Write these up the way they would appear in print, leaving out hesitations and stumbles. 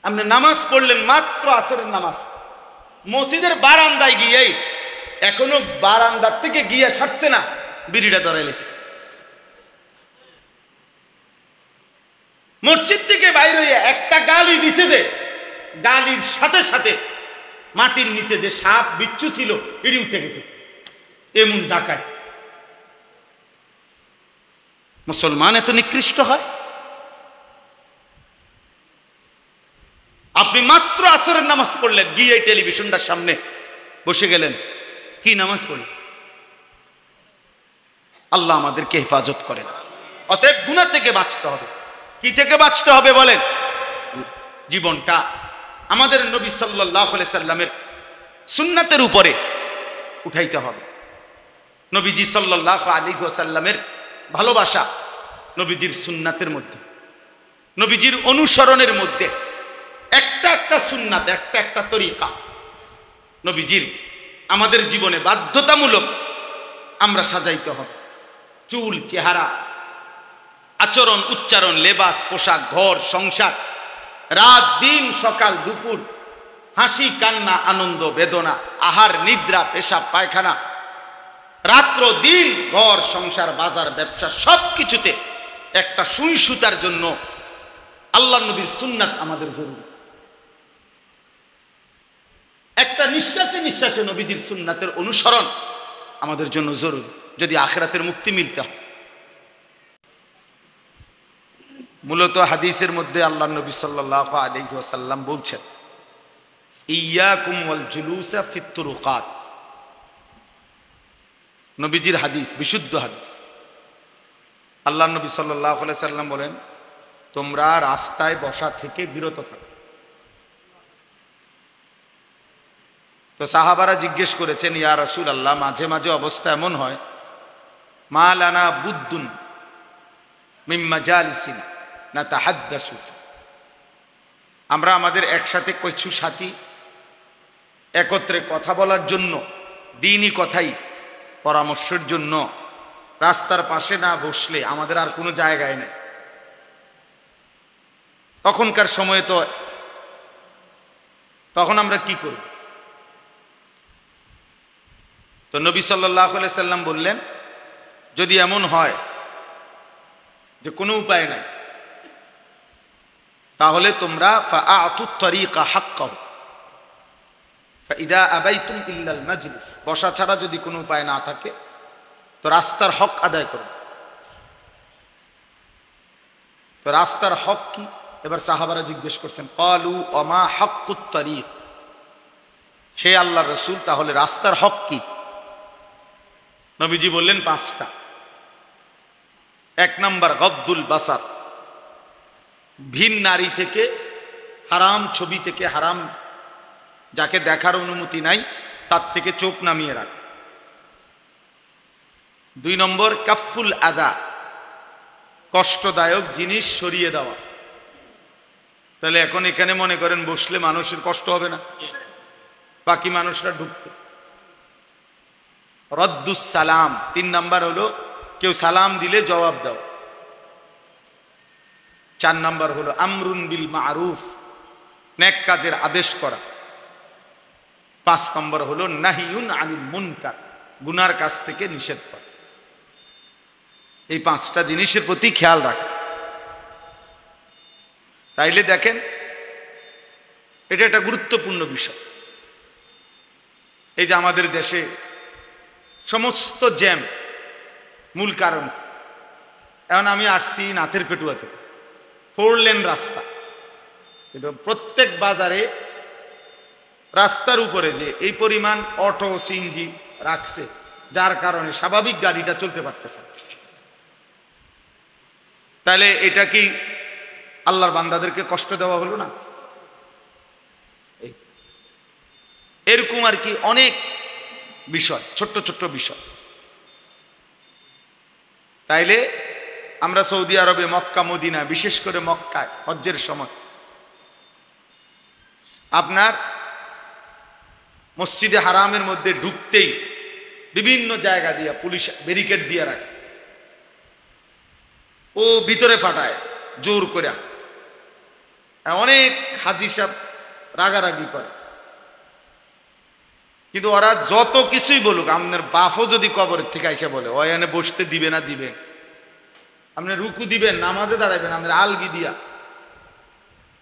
আপনি নামাজ পড়লেন, মাত্র আসরের নামাজ, মসজিদের বারান্দায় গিয়ে, এখনো বারান্দার থেকে গিয়ে সারছে না, বিড়িটা ধরাইলেছে। মসজিদ থেকে বাইরে হইয়া একটা গালি দিছে, যে গালির সাথে সাথে মাটির নিচে যে সাপ বিচ্ছু ছিল এটি উঠে গেছে। এমন ডাকায় মুসলমান এত নিকৃষ্ট হয়? আপনি মাত্র আসরের নামাজ পড়লেন, গিয়ে টেলিভিশনটার সামনে বসে গেলেন, কি নামাজ পড়লেন? আল্লাহ আমাদেরকে হেফাজত করেন। অতএব গুনাহ থেকে বাঁচতে হবে। কি থেকে বাঁচতে হবে বলেন? জীবনটা আমাদের নবী সাল্লাল্লাহু আলাইহি সাল্লামের সুন্নাতের উপরে উঠাইতে হবে। নবীজি সাল্লাল্লাহু আলাইহি ওয়াসাল্লামের ভালোবাসা নবীজির সুন্নাতের মধ্যে, নবীজির অনুসরণের মধ্যে একটা একটা সুন্নাত, একটা একটা তরিকা নবীজির আমাদের জীবনে বাধ্যতামূলক আমরা সাজাইতে হবে। চুল, চেহারা, আচরণ, উচ্চারণ, লেবাস, পোশাক, ঘর, সংসার, রাত দিন, সকাল দুপুর, হাসি কান্না, আনন্দ বেদনা, আহার নিদ্রা, পেশাব পায়খানা, রাত্র দিন, ঘর সংসার, বাজার ব্যবসা, সব কিছুতে একটা সুই সুতার জন্য আল্লাহ নবীর সুন্নাত আমাদের জরুরি। একটা নিঃশ্বাসে নিঃশ্বাসে নবীজির সুন্নাতের অনুসরণ আমাদের জন্য জরুরি, যদি আখিরাতের মুক্তি মিলতে হয়। মূলত হাদিসের মধ্যে আল্লাহ নবী সাল্লাল্লাহু আলাইহি ওয়াসাল্লাম বলছেন, ইয়াকুম ওয়াল জুলুসা ফিত তুরুকাত। নবীজির হাদিস, বিশুদ্ধ হাদিস। আল্লাহ নবী সাল্লাল্লাহু আলাইহি সাল্লাম বলেন, তোমরা রাস্তায় বসা থেকে বিরত থাকো। তো সাহাবারা জিজ্ঞেস করেছেন, ইয়া রাসূলুল্লাহ, মাঝে মাঝে অবস্থা এমন হয়, মা লানা বুদ্দুন মিন মাজালিসিনা নাতাহাদ্দাসু, আমরা আমাদের একসাথে কিছু সাথী একত্রে কথা বলার জন্য, দ্বীনি কথাই পরামর্শের জন্য রাস্তার পাশে না বসলে আমাদের আর কোনো জায়গায় নেই। তখনকার সময়ে তো তখন আমরা কি করব? তো নবী সাল্লাল্লাহু আলাইহি সাল্লাম বললেন, যদি এমন হয় যে কোনো উপায় নাই, তাহলে তোমরা ফাআতুত তরিকা হাক্কাহু ফাইদা আবাইতুম ইল্লাল মাজলিস, বসা ছাড়া যদি কোনো উপায় না থাকে তো রাস্তার হক আদায় করো। তো রাস্তার হক কি? এবার সাহাবারা জিজ্ঞেস করছেন, ক্বালু ওমা হাক্কুত তরিক, হে আল্লাহর রাসূল, তাহলে রাস্তার হক কি? নবীজি বললেন 5টা। 1 নাম্বার গদ্দুল বাসার, ভিন নারী থেকে, হারাম ছবি থেকে, হারাম যাকে দেখার অনুমতি নাই তার থেকে চোখ নামিয়ে রাখা। 2 নম্বর কাফুল আদা, কষ্টদায়ক জিনিস সরিয়ে দেওয়া। তাহলে এখন এখানে মনে করেন বসলে মানুষের কষ্ট হবে না, বাকি মানুষরা ঢুকতে। রদ্দুস সালাম, 3 নাম্বার হলো কেউ সালাম দিলে জবাব দাও। 4 নাম্বার হলো আমরুন বিল মারুফ, নেক কাজের আদেশ করা। 5 নম্বর হলো নাহিউন আনিল মুনকার, গুনার কাজ থেকে নিষেধ করা। এই 5টা জিনিসের প্রতি খেয়াল রাখা। তাইলে দেখেন, এটা একটা গুরুত্বপূর্ণ বিষয়। এই যে আমাদের দেশে সমস্ত জ্যাম, মূল কারণ, এখন আমি আসছি নাথের পেটুয়া থেকে, 4 লেন রাস্তা, কিন্তু প্রত্যেক বাজারে রাস্তার উপরে যে এই পরিমাণ অটো সিএনজি রাখছে, যার কারণে স্বাভাবিক গাড়িটা চলতে পারতেছে। তাহলে এটা কি আল্লাহর বান্দাদেরকে কষ্ট দেওয়া হলো না? এরকম আর কি অনেক বিষয়, ছোট্ট ছোট্ট বিষয়। তাইলে আমরা সৌদি আরবে, মক্কা মদিনা, বিশেষ করে মক্কায় হজ্জের সময় আপনার মসজিদে হারামের মধ্যে ঢুকতেই বিভিন্ন জায়গা দিয়ে পুলিশ ব্যারিকেড দিয়ে রাখে, ও ভিতরে ফাটায় জোর করে। অনেক হাজি সাহেব রাগারাগি করে, কিন্তু ওরা যত কিছুই বলুক, আপনার বাপও যদি কবরের থেকে আইসা বলে ও এনে বসতে দিবে না, দিবে, আপনি রুকু দিবেন, নামাজে দাঁড়াইবেন, আপনার আলগি দিয়া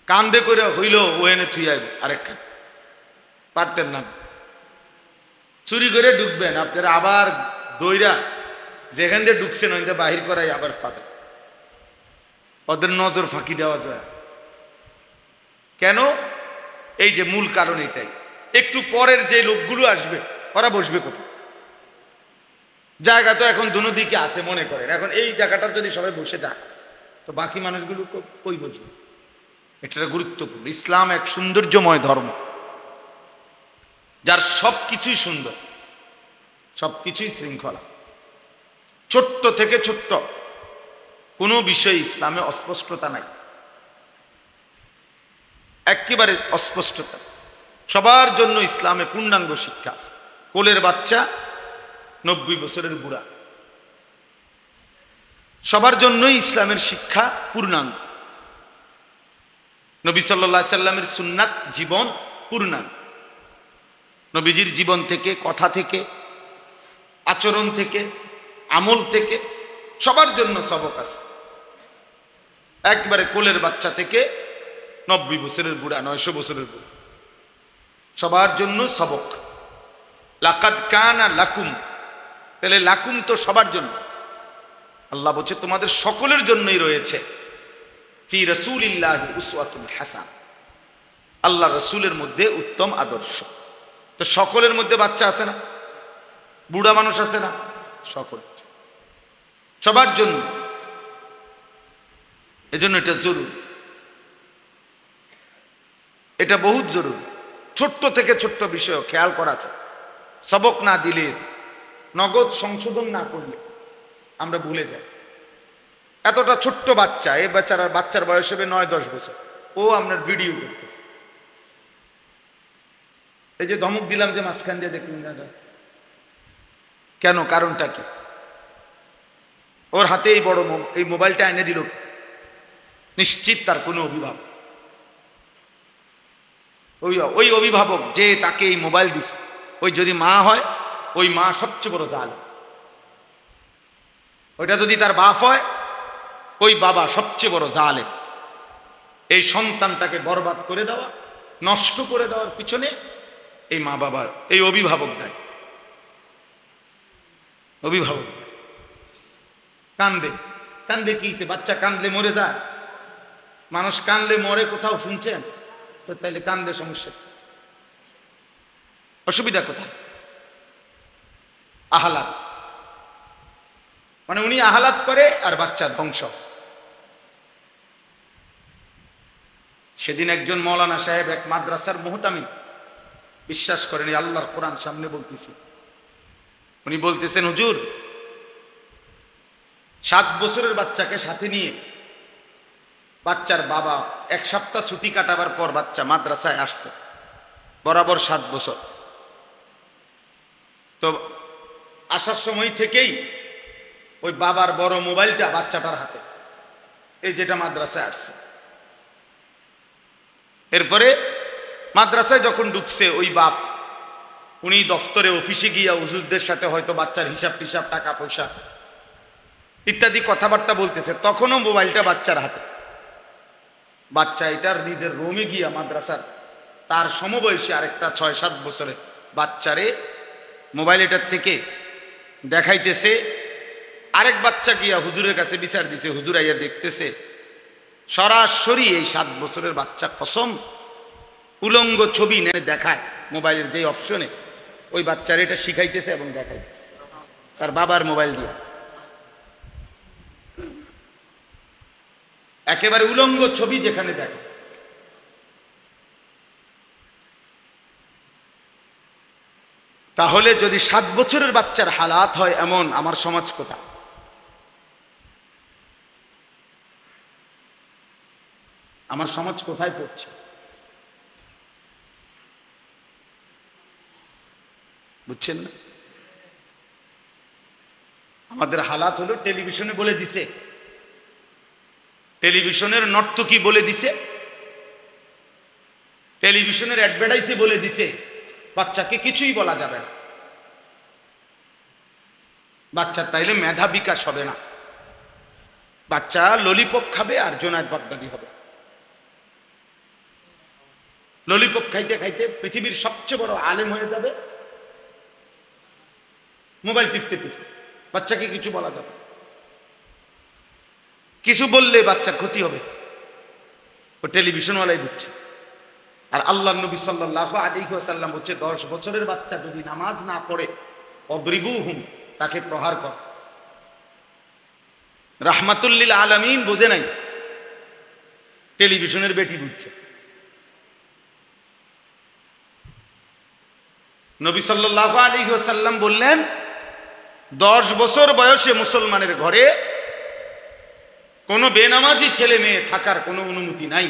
কান্দে করে হইল ও এনে থুই আইব আরেক, পারতেন না। চুরি করে ঢুকবেন, আপনারা আবার দইরা যেখান দিয়ে ঢুকছেন ওইটা বাহির করাই আবার পাবেন। ওদের নজর ফাঁকি দেওয়া যায় কেন? এই যে মূল কারণ এটাই। একটু পরের যে লোকগুলো আসবে ওরা বসবে কোথায়? জায়গা তো এখন দুনো দিকে আছে মনে করেন, এখন এই জায়গাটা যদি সবাই বসে যায় তো বাকি মানুষগুলো কই বসবে? এটা গুরুত্বপূর্ণ। ইসলাম এক সৌন্দর্যময় ধর্ম, যার সবকিছুই সুন্দর, সবকিছুই শৃঙ্খলা। ছোট্ট থেকে ছোট্ট কোনো বিষয় ইসলামে অস্পষ্টতা নাই, একেবারে অস্পষ্টতা। সবার জন্য ইসলামে পূর্ণাঙ্গ শিক্ষা আছে। কোলের বাচ্চা, 90 বছরের বুড়া, সবার জন্যই ইসলামের শিক্ষা পূর্ণাঙ্গ। নবী সাল্লাল্লাহু আলাইহি সাল্লামের সুন্নাত জীবন পূর্ণাঙ্গ। নবীজির জীবন থেকে, কথা থেকে, আচরণ থেকে, আমল থেকে সবার জন্য সবক আছে। একবারে কোলের বাচ্চা থেকে 90 বছরের বুড়া, 900 বছরের বুড়া, সবার জন্য সবক। লাকাদ কানা লাকুম, তাহলে লাকুম তো সবার জন্য। আল্লাহ বলছে তোমাদের সকলের জন্যই রয়েছে ফি রাসূলিল্লাহি উসওয়াতুন হাসান, আল্লাহ রাসূলের মধ্যে উত্তম আদর্শ। তো সকলের মধ্যে বাচ্চা আছে না, বুড়া মানুষ আছে না, সকল, সবার জন্য। এজন্য এটা জরুরি, এটা বহুত জরুরি। ছোট্ট থেকে ছোট্ট বিষয় খেয়াল করা যায়। সবক না দিলে, নগদ সংশোধন না করলে আমরা ভুলে যাই। এতটা ছোট্ট বাচ্চা, এই বাচ্চার বয়স হবে 9-10 বছর, ও আপনার ভিডিও করতেছে। এই যে ধমক দিলাম যে মাঝখান দিয়ে দেখলেন না কেন, কারণটা কি? ওর হাতে এই বড় এই মোবাইলটা এনে দিল, নিশ্চিত তার কোনো অভিভাবক, ওই অভিভাবক যে তাকে এই মোবাইল দিছে, ওই যদি মা হয়, ওই মা সবচেয়ে বড় জালেম। ওইটা যদি তার বাপ হয়, ওই বাবা সবচেয়ে বড় জালেম। এই সন্তানটাকে বরবাদ করে দেওয়া, নষ্ট করে দেওয়ার পিছনে এই মা বাবার, এই অভিভাবক দায়। অভিভাবক কান্দে, কান্দে কি বাচ্চা কান্দলে মরে যায়? মানুষ কান্দলে মরে কোথাও শুনছেন? তো তাইলে কান্দে সমস্যা, অসুবিধা কোথায়? আহালাত, মানে উনি আহালাত করে আর বাচ্চা ধ্বংস। সেদিন একজন মৌলানা সাহেব এক মাদ্রাসার মুহতামিম, বিশ্বাস করেন আল্লাহর কোরআন সামনে বলতেছি, উনি বলতেছেন হুজুর 7 বছরের বাচ্চাকে সাথে নিয়ে বাচ্চার বাবা 1 সপ্তাহ ছুটি কাটাবার পর বাচ্চা মাদ্রাসায় আসছে, বরাবর 7 বছর। তো আসার সময় থেকেই ওই বাবার বড় মোবাইলটা বাচ্চাটার হাতে, এই যেটা মাদ্রাসায় আসছে। এরপরে মাদ্রাসায় যখন ঢুকছে ওই বাপ, উনি দফতরে অফিসে গিয়া হুজুরদের সাথে হয়তো বাচ্চার হিসাব টিসাব, টাকা পয়সা ইত্যাদি কথাবার্তা বলতেছে, তখনও মোবাইলটা বাচ্চার হাতে। বাচ্চা এটার নিজের রুমে গিয়া মাদ্রাসার তার সমবয়সী আরেকটা 6-7 বছরের বাচ্চারে মোবাইল এটার থেকে দেখাইতেছে। আরেক বাচ্চা গিয়া হুজুরের কাছে বিচার দিছে, হুজুর আইয়া দেখতেছে সরাসরি এই 7 বছরের বাচ্চা কসম উলঙ্গ ছবি নিয়ে দেখায় মোবাইলের যে অপশনে, ওই বাচ্চার এটা শিখাইতেছে এবং দেখাইতেছে তার বাবার মোবাইল দিয়ে, একেবারে উলঙ্গ ছবি যেখানে দেখে। তাহলে যদি 7 বছরের বাচ্চার হালাত হয় এমন, আমার সমাজ কোথায়? আমার সমাজ কোথায় পড়ছে? বুঝছেন না? আমাদের হালাত হলো টেলিভিশনে বলে দিছে, টেলিভিশনের নর্তকী বলে দিছে টেলিভিশনের অ্যাডভার্টাইজে বলে দিছে বাচ্চাকে কিছুই বলা যাবে না, বাচ্চার তাইলে মেধা বিকাশ হবে না, বাচ্চা ললিপপ খাবে আর জোনায়েদ বাগদাদি হবে। ললিপপ খাইতে খাইতে পৃথিবীর সবচেয়ে বড় আলেম হয়ে যাবে, মোবাইল টিপতে টিপতে। বাচ্চাকে কিছু বলা যাবে, কিছু বললে বাচ্চার ক্ষতি হবে, ও টেলিভিশনওয়ালাই বুঝছে। আর আল্লাহ নবী সাল্লাল্লাহু আলাইহি ওয়াসাল্লাম বলছে 10 বছরের বাচ্চা যদি নামাজ না পড়ে অদ্রিবুহুম, তাকে প্রহার কর। রাহমাতুল লিল আলামিন বোঝে নাই, টেলিভিশনের বেটি বুঝছে। নবী সাল্লাল্লাহু আলাইহি ওয়াসাল্লাম বললেন 10 বছর বয়সে মুসলমানের ঘরে কোনো বেনামাজি ছেলে মেয়ে থাকার কোনো অনুমতি নাই।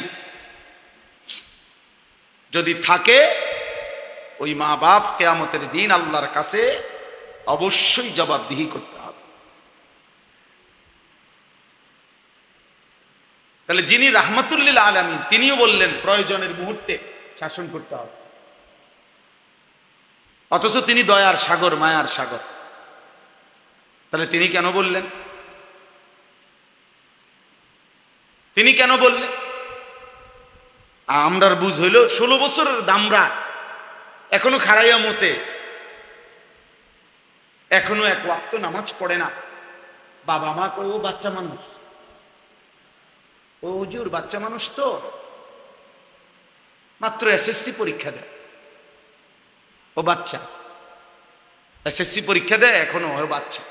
যদি থাকে ওই মা বাপ কিয়ামতের দিন আল্লাহর কাছে অবশ্যই জবাবদিহি করতে হবে। তাহলে যিনি রাহমাতুল লিল আলামিন তিনিও বললেন প্রয়োজনের মুহূর্তে শাসন করতে হবে, অথচ তিনি দয়ার সাগর, মায়ার সাগর। তাহলে তিনি কেন বললেন? তিনি কেন বললেন? আমরার বুঝ হইল 16 বছরের দামরা এখনো খারাইয়া মতে, এখনো এক ওয়াক্ত নামাজ পড়ে না। বাবা মা কই ও বাচ্চা মানুষ, ও হুজুর বাচ্চা মানুষ তো, মাত্র এসএসসি পরীক্ষা দেয়, ও বাচ্চা এসএসসি পরীক্ষা দেয়, এখনো ও বাচ্চা।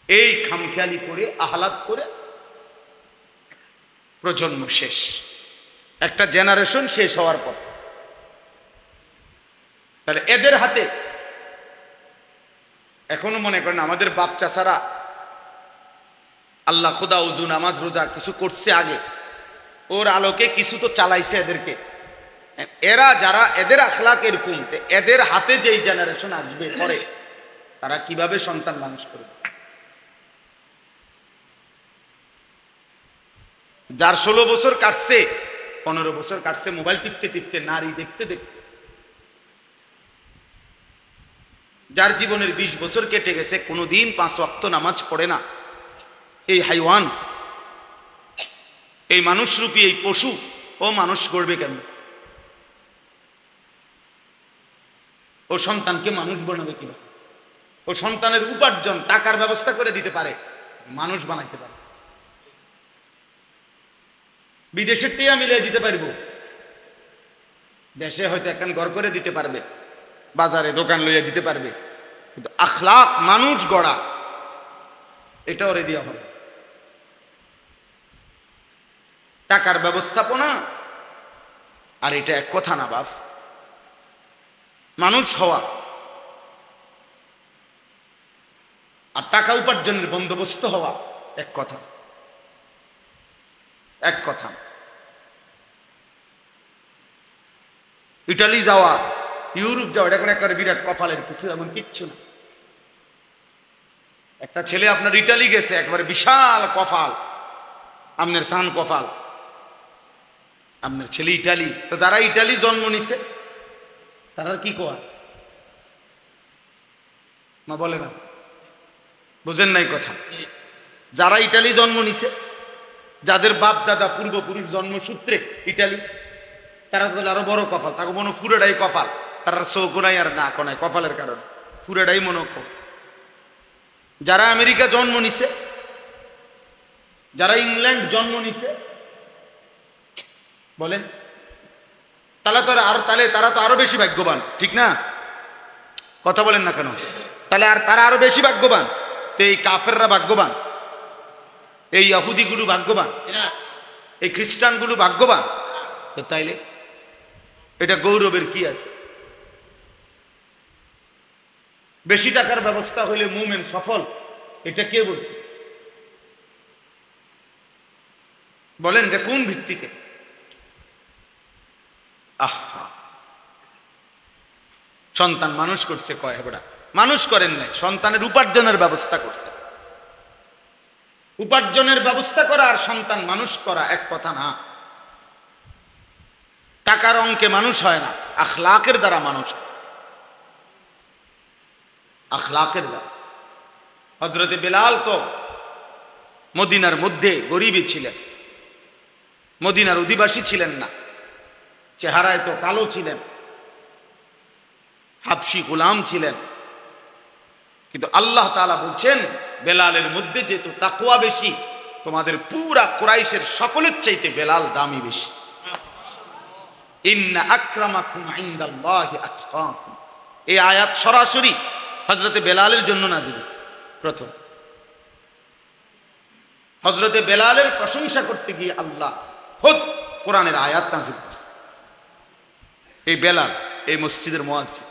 এই খামখেয়ালি করে আহ্লাদ করে প্রজন্ম শেষ, একটা জেনারেশন শেষ হওয়ার পর। তাহলে এদের হাতে এখনো মনে করেন আমাদের বাপ চাচারা আল্লাহ খুদা উজু নামাজ রোজা কিছু করছে আগে, ওর আলোকে কিছু তো চালাইছে এদেরকে। এরা যারা এদের আখলাক এরকম, এদের হাতে যেই জেনারেশন আসবে পরে, তারা কিভাবে সন্তান মানুষ করবে? যার 16 বছর কাটছে, 15 বছর কাটছে মোবাইল টিপতে টিপতে, নারী দেখতে দেখতে, যার জীবনের 20 বছর কেটে গেছে, কোনোদিন 5 ওয়াক্ত নামাজ পড়ে না, এই হাইওয়ান, এই মানুষরূপী এই পশু, ও মানুষ করবে কেন? ও সন্তানকে মানুষ বানাবে কিভাবে? ও সন্তানের উপার্জন টাকার ব্যবস্থা করে দিতে পারে, মানুষ বানাইতে পারে। বিদেশের টিয়া মিলিয়ে দিতে পারবো, দেশে হয়তো এখন ঘর করে দিতে পারবে, বাজারে দোকান লইয়া দিতে পারবে, কিন্তু আখলাক মানুষ গড়া এটা ওরে দেওয়া হবে। টাকার ব্যবস্থাপনা আর এটা এক কথা না বাপ। মানুষ হওয়া আর টাকা উপার্জনের বন্দোবস্ত হওয়া এক কথা, এক কথা। ইটালি যাওয়া, ইউরোপ যাওয়া, এটা কোনো একটা বিরাট কপালের কিছু, এমন কিচ্ছু না। একটা ছেলে আপনার ইটালি গেছে, একবারে বিশাল কপাল, আপনার সান কপাল, আপনার ছেলে ইটালি। তো যারা ইটালি জন্ম নিছে তারা কি কোয়া মা বলে না, বুঝেন নাই কথা? যারা ইটালি জন্ম নিছে, যাদের বাপ দাদা পূর্বপুরুষ জন্মসূত্রে ইটালি, তারা তো আরো বড় কপাল, তাকে মনে পুরোটাই কপাল, তারা চৌকো নাই আর না কোনায় কপালের কারণে পুরোটাই মনে। যারা আমেরিকা জন্ম নিছে, যারা ইংল্যান্ড জন্ম নিছে, বলেন তারা তো আরো বেশি ভাগ্যবান, ঠিক না? কথা বলেন না কেন? তাহলে আর তারা আরো বেশি ভাগ্যবান। তো এই কাফেররা ভাগ্যবান, এই ইহুদিগুলো ভাগ্যবান, এই খ্রিস্টানগুলো ভাগ্যবান। তো তাইলে এটা গৌরবের কি আছে? বেশি টাকার ব্যবস্থা হইলে মুমিন সফল, এটা কে বলছে? বলেন এটা কোন ভিত্তিতে? আহা, সন্তান মানুষ করছে কয় হেবড়া, মানুষ করেন নাই, সন্তানের উপার্জনের ব্যবস্থা করছে। উপার্জনের ব্যবস্থা করা আর সন্তান মানুষ করা এক কথা না। টাকার অঙ্কে মানুষ হয় না, আখলাকের দ্বারা মানুষ হয়, আখলাকের দ্বারা। হযরতে বেলাল তো মদিনার মধ্যে গরিবই ছিলেন, মদিনার অধিবাসী ছিলেন না, চেহারায় তো কালো ছিলেন, হাবশি গোলাম ছিলেন, কিন্তু আল্লাহ তাআলা বলছেন বেলালের মধ্যে যেহেতু তাকওয়া বেশি, তোমাদের পুরা কুরাইশের সকলের চাইতে বেলাল দামি বেশি। ইন্না আকরামাকুম ইনদাল্লাহি আতকাকুম, এই আয়াত সরাসরি হযরতে বেলালের জন্য নাযিল হয়েছে। প্রথম হযরতে বেলালের প্রশংসা করতে গিয়ে আল্লাহ খুদ কোরআনের আয়াত নাযিল করেছে। এই বেলাল এই মসজিদের মুয়াজ্জিন,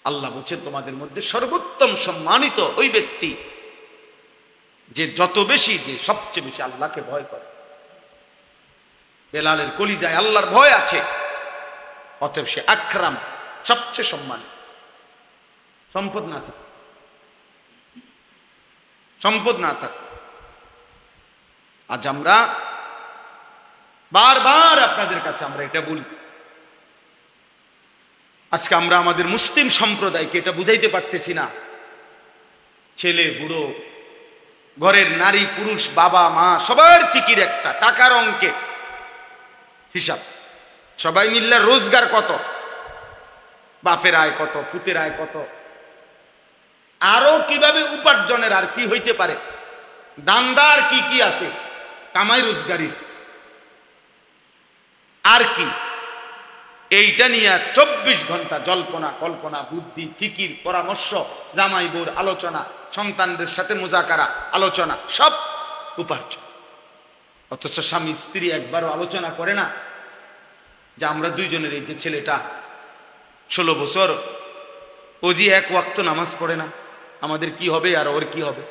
আল্লাহ বলছেন তোমাদের মধ্যে সর্বোত্তম সম্মানিত ওই ব্যক্তি যে যত বেশি, যে সবচেয়ে বেশি আল্লাহকে ভয় করে। বেলালের কলিজায় আল্লাহর ভয় আছে, অতএব সে আকরাম, সবচেয়ে সম্মানিত। সম্পদ না থাক, সম্পদ না থাক। আজ আমরা বারবার আপনাদের কাছে আমরা এটা বলি, আজকে আমরা আমাদের মুসলিম সম্প্রদায়কে এটা বুঝাইতে পারতেছি না। ছেলে বুড়ো, ঘরের নারী পুরুষ, বাবা মা, সবার ফিকির একটা, টাকার অঙ্কে হিসাব। সবাই মিললে রোজগার কত, বাপের আয় কত, ফুতের আয় কত, আরো কিভাবে উপার্জনের আর কি হইতে পারে, দান্দার কি কি আছে, কামাই রোজগারির আর কি, এইটা নিয়ে 24 ঘন্টা জল্পনা কল্পনা, বুদ্ধি, ফিকির, পরামর্শ, জামাই বউর আলোচনা, সন্তানদের সাথে মুজাকারা, আলোচনা, সব উপার্জন। অথচ স্বামী স্ত্রী একবারও আলোচনা করে না যে আমরা দুইজনের, এই যে ছেলেটা 16 বছর, ও যে এক ওয়াক্ত নামাজ পড়ে না, আমাদের কি হবে আর ওর কি হবে।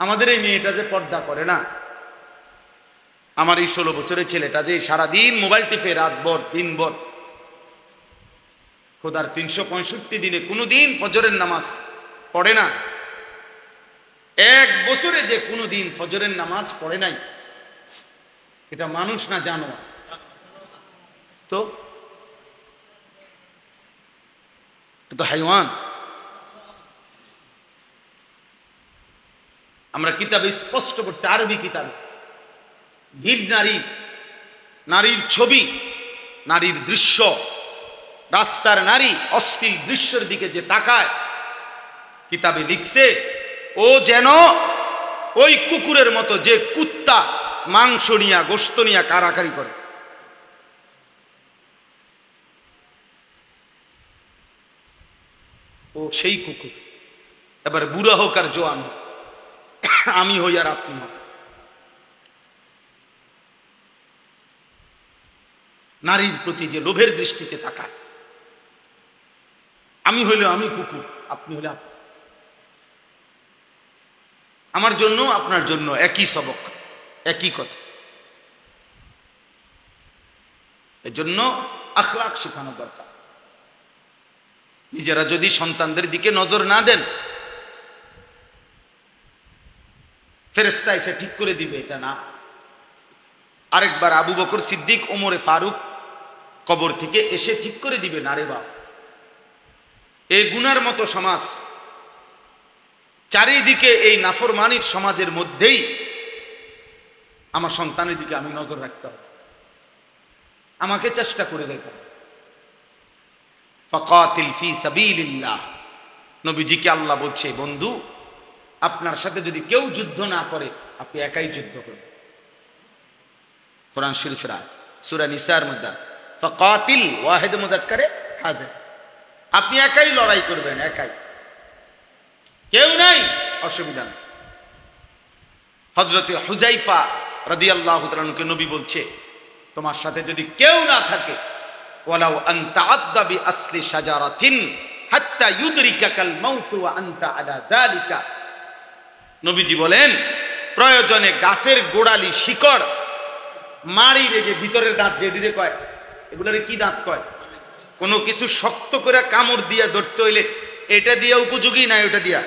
আমাদের এই মেয়েটা যে পর্দা করে না, আমার এই 16 বছরের ছেলেটা যে সারাদিন মোবাইল টিপে রাত ভর দিন ভর, খোদার 365 দিনে কোনোদিন ফজরের নামাজ পড়ে না, এক বছরে যে কোনোদিন ফজরের নামাজ পড়ে নাই, এটা মানুষ না জানোয়ার? তো এটা তো হাইওয়ান। আমরা কিতাবে স্পষ্ট করছি, আরবি কিতাবে, ভিন নারী, নারীর ছবি, নারীর দৃশ্য, রাস্তার নারী অশ্লীল দৃশ্যের দিকে যে তাকায়, কিতাবে লিখছে ও যেন ওই কুকুরের মতো যে কুত্তা মাংস নিয়া গোশত নিয়া কারাকারি করে। ও সেই কুকুর। এবার বুড়া হোক আর জোয়ান হোক, আমি হই আর আপনি হই, নারীর প্রতি যে লোভের দৃষ্টিতে তাকায়, আমি হইলে আমি কুকুর, আপনি হলে আপনি। আমার জন্য আপনার জন্য একই সবক, একই কথা। এর জন্য আখলাক শেখানো দরকার। নিজেরা যদি সন্তানদের দিকে নজর না দেন, ফেরেশতা এসে ঠিক করে দিবে এটা না। আরেকবার আবু বকর সিদ্দিক, ওমরে ফারুক কবর থেকে এসে ঠিক করে দিবে না রে বাপ, এই গুনার মতো সমাজ, চারিদিকে এই নাফরমানির সমাজের মধ্যেই আমার সন্তানের দিকে আমি নজর রাখতে হবে, আমাকে চেষ্টা করে যেতে হবে। ফাকাতিল ফি সাবিলিল্লাহ, নবীজিকে আল্লাহ বলছে, বন্ধু আপনার সাথে যদি কেউ যুদ্ধ না করে, আপনি একাই যুদ্ধ করুন। কোরআন শরীফের আয়াত, সূরা নিসার মধ্যে, ফাকাতিল ওয়াহিদ মুযাক্কারে হাজির, আপনি একাই লড়াই করবেন, একাই, কেউ নাই, অসুবিধা নেই। হযরতে হুযায়ফা রাদিয়াল্লাহু তাআলা আনহুকে নবী বলছে, তোমার সাথে যদি কেউ না থাকে, ওয়ালাউ আনতা আদদা বি আসলি শাজারাতিন হাত্তা ইউদরিকাকাল মাউত ওয়া আনতা আলা যালিকা, নবীজি বলেন প্রয়োজনে গাছের গোড়ালি শিকড় মারি রেখে, ভিতরের দাঁত যেটিরে কয়, এগুলারে কি দাঁত কয়, কোনো কিছু শক্ত করে কামড় দিয়ে ধরতে হইলে এটা দিয়া উপযোগী না ওটা দিয়া।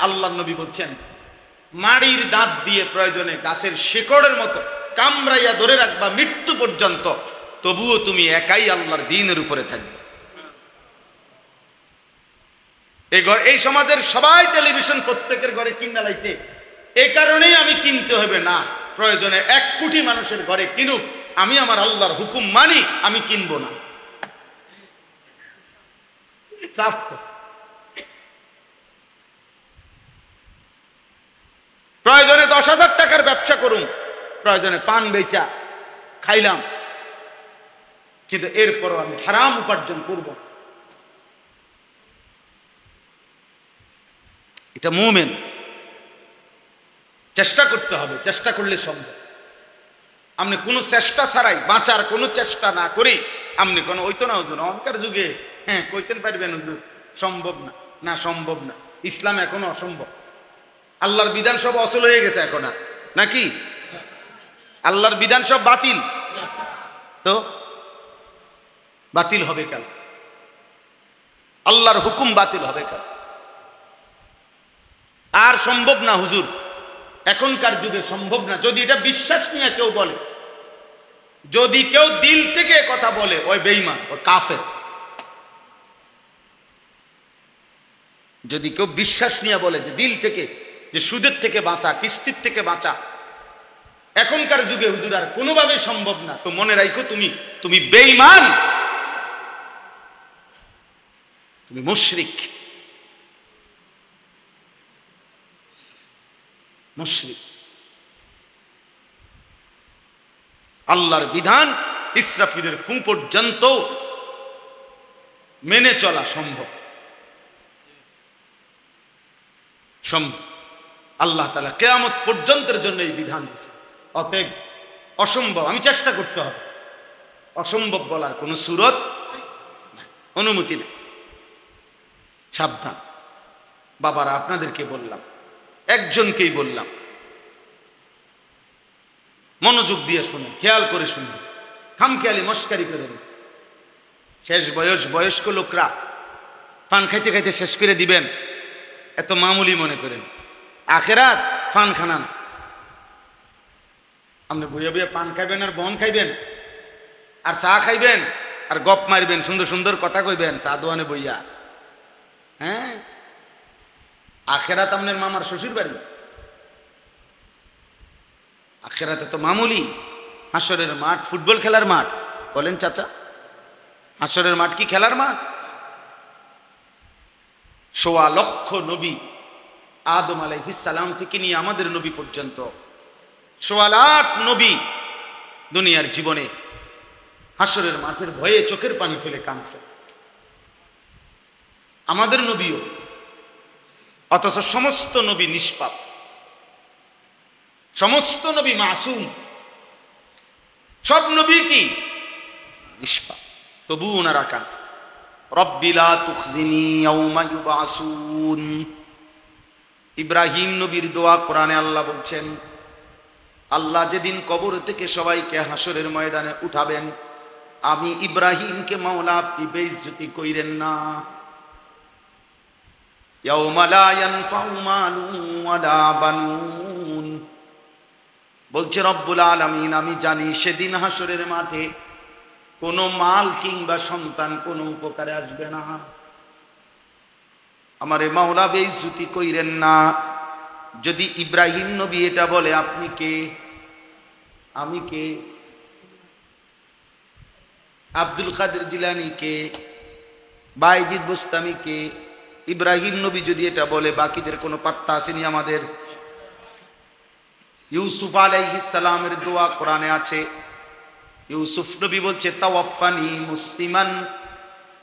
আল্লাহর নবী বলছেন মাড়ির দাঁত দিয়ে প্রয়োজনে গাছের শেকড়ের মতো কামড়াইয়া ধরে রাখবা মৃত্যু পর্যন্ত, তবুও তুমি একাই আল্লাহর দ্বীনের উপরে থাকবে। এই সমাজের সবাই টেলিভিশন প্রত্যেকের ঘরে কিনা লাইছে, এই কারণেই আমি কিনতে হবে না, প্রয়োজনে 1 কোটি মানুষের ঘরে কিনুক, আমি আমার আল্লাহর হুকুম মানি, আমি কিনবো না। সাফ কথা। প্রয়োজনে 10,000 টাকার ব্যবসা করুন, প্রয়োজনে পান বেচা খাইলাম, কিন্তু এরপরও আমি হারাম উপার্জন করব। এটা মুমিন। চেষ্টা করতে হবে, চেষ্টা করলে সম্ভব। আপনি কোনো চেষ্টা ছাড়াই বাঁচার কোনো চেষ্টা না করি আপনি কোনো ওই তো না হুজুর অহংকার যুগে হ্যাঁ কইতেন পারবেন হুজুর, সম্ভব না, না সম্ভব না। ইসলাম এখনো অসম্ভব। আল্লাহর বিধান সব অচল হয়ে গেছে এখন, আর নাকি আল্লাহর বিধান সব বাতিল? তো বাতিল হবে কেন? আল্লাহর হুকুম বাতিল হবে কেন? আর সম্ভব না হুজুর, এখনকার যুগে সম্ভব না। যদি এটা বিশ্বাস নিয়ে কেউ বলে, যদি কেউ দিল থেকে কথা বলে, ওই বেঈমান, ওই কাফের। যদি কেউ বিশ্বাস নিয়ে বলে যে দিল থেকে, যে সুদের থেকে বাঁচা, কিস্তির থেকে বাঁচা এখনকার যুগে হুজুর আর কোনোভাবে সম্ভব না, তো মনে রাখো তুমি বেঈমান, তুমি মুশরিক। মুশরিক। আল্লাহর বিধান ইসরাফিলের ফু পর্যন্ত মেনে চলা সম্ভব। সম্ভব। আল্লাহ তাআলা কিয়ামত পর্যন্তের জন্য এই বিধান দিয়েছে। অতএব অসম্ভব আমি চেষ্টা করতে হবে, অসম্ভব বলার কোনো সুরত নাই, অনুমতি নেই। সাবধান বাবারা, আপনাদেরকে বললাম, একজনকেই বললাম, মনোযোগ দিয়ে শুনুন, খেয়াল করে শুনুন, খামখেয়ালি মস্কারি করে দেবেন। শেষ বয়স্ক লোকরা পান খাইতে খাইতে শেষ করে দিবেন, এত মামুলি মনে করেন। আখেরাত পান খানা না। আপনি বইয়া বইয়া পান খাইবেন আর বন খাইবেন আর চা খাইবেন আর গপ মারবেন, সুন্দর সুন্দর কথা কইবেন চা দোয়ানে বইয়া। হ্যাঁ, আখেরাত আপনার মামার শ্বশুর বাড়ি। আখেরাতে তো মামুলি। হাসরের মাঠ ফুটবল খেলার মাঠ বলেন চাচা? হাসরের মাঠ কি খেলার মাঠ? ১৬ লক্ষ নবী, আদম আলাইহিস সালাম থেকে নিয়ে আমাদের নবী পর্যন্ত ১৬ লাখ নবী দুনিয়ার জীবনে হাসরের মাঠের ভয়ে চোখের পানি ফেলে কাঁদছে। আমাদের নবীও। অথচ সমস্ত নবী নিষ্পাপ, সমস্ত নবী মাসুম, সব নবী কি নিষ্পাপ, তবু ওনারা কাঁদছে। রব্বি লা তুখজিনি ইয়াওমা ইউবাসুন। ইব্রাহিম নবীর দোয়া কোরআনে আল্লাহ বলছেন, আল্লাহ যেদিন কবর থেকে সবাইকে হাসরের ময়দানে উঠাবেন, আমি ইব্রাহিমকে মাওলা আপনি বেইজ্জতি কইরেন না। ইয়াওমা লা ইয়ানফাউ মালুন ওয়ালা বানুন। বলছে রব্বুল আলামিন, আমি জানি সেদিন হাসরের মাঠে কোনো মাল কিংবা সন্তান কোনো উপকারে আসবে না। আমারে মাওলা বেইজ্জতি কইরেন না। যদি ইব্রাহিম নবী এটা বলে, আপনি কে? আমি কে? আব্দুল কাদের জিলানী কে? বাইজিদ বুস্তামি কে? ইব্রাহিম নবী যদি এটা বলে, বাকিদের কোনো পাত্তা আসেনি আমাদের? ইউসুফ আলাইহিস সালামের দোয়া কোরআনে আছে। ইউসুফ নবী বলছে, তাওয়াফানি মুসলিমান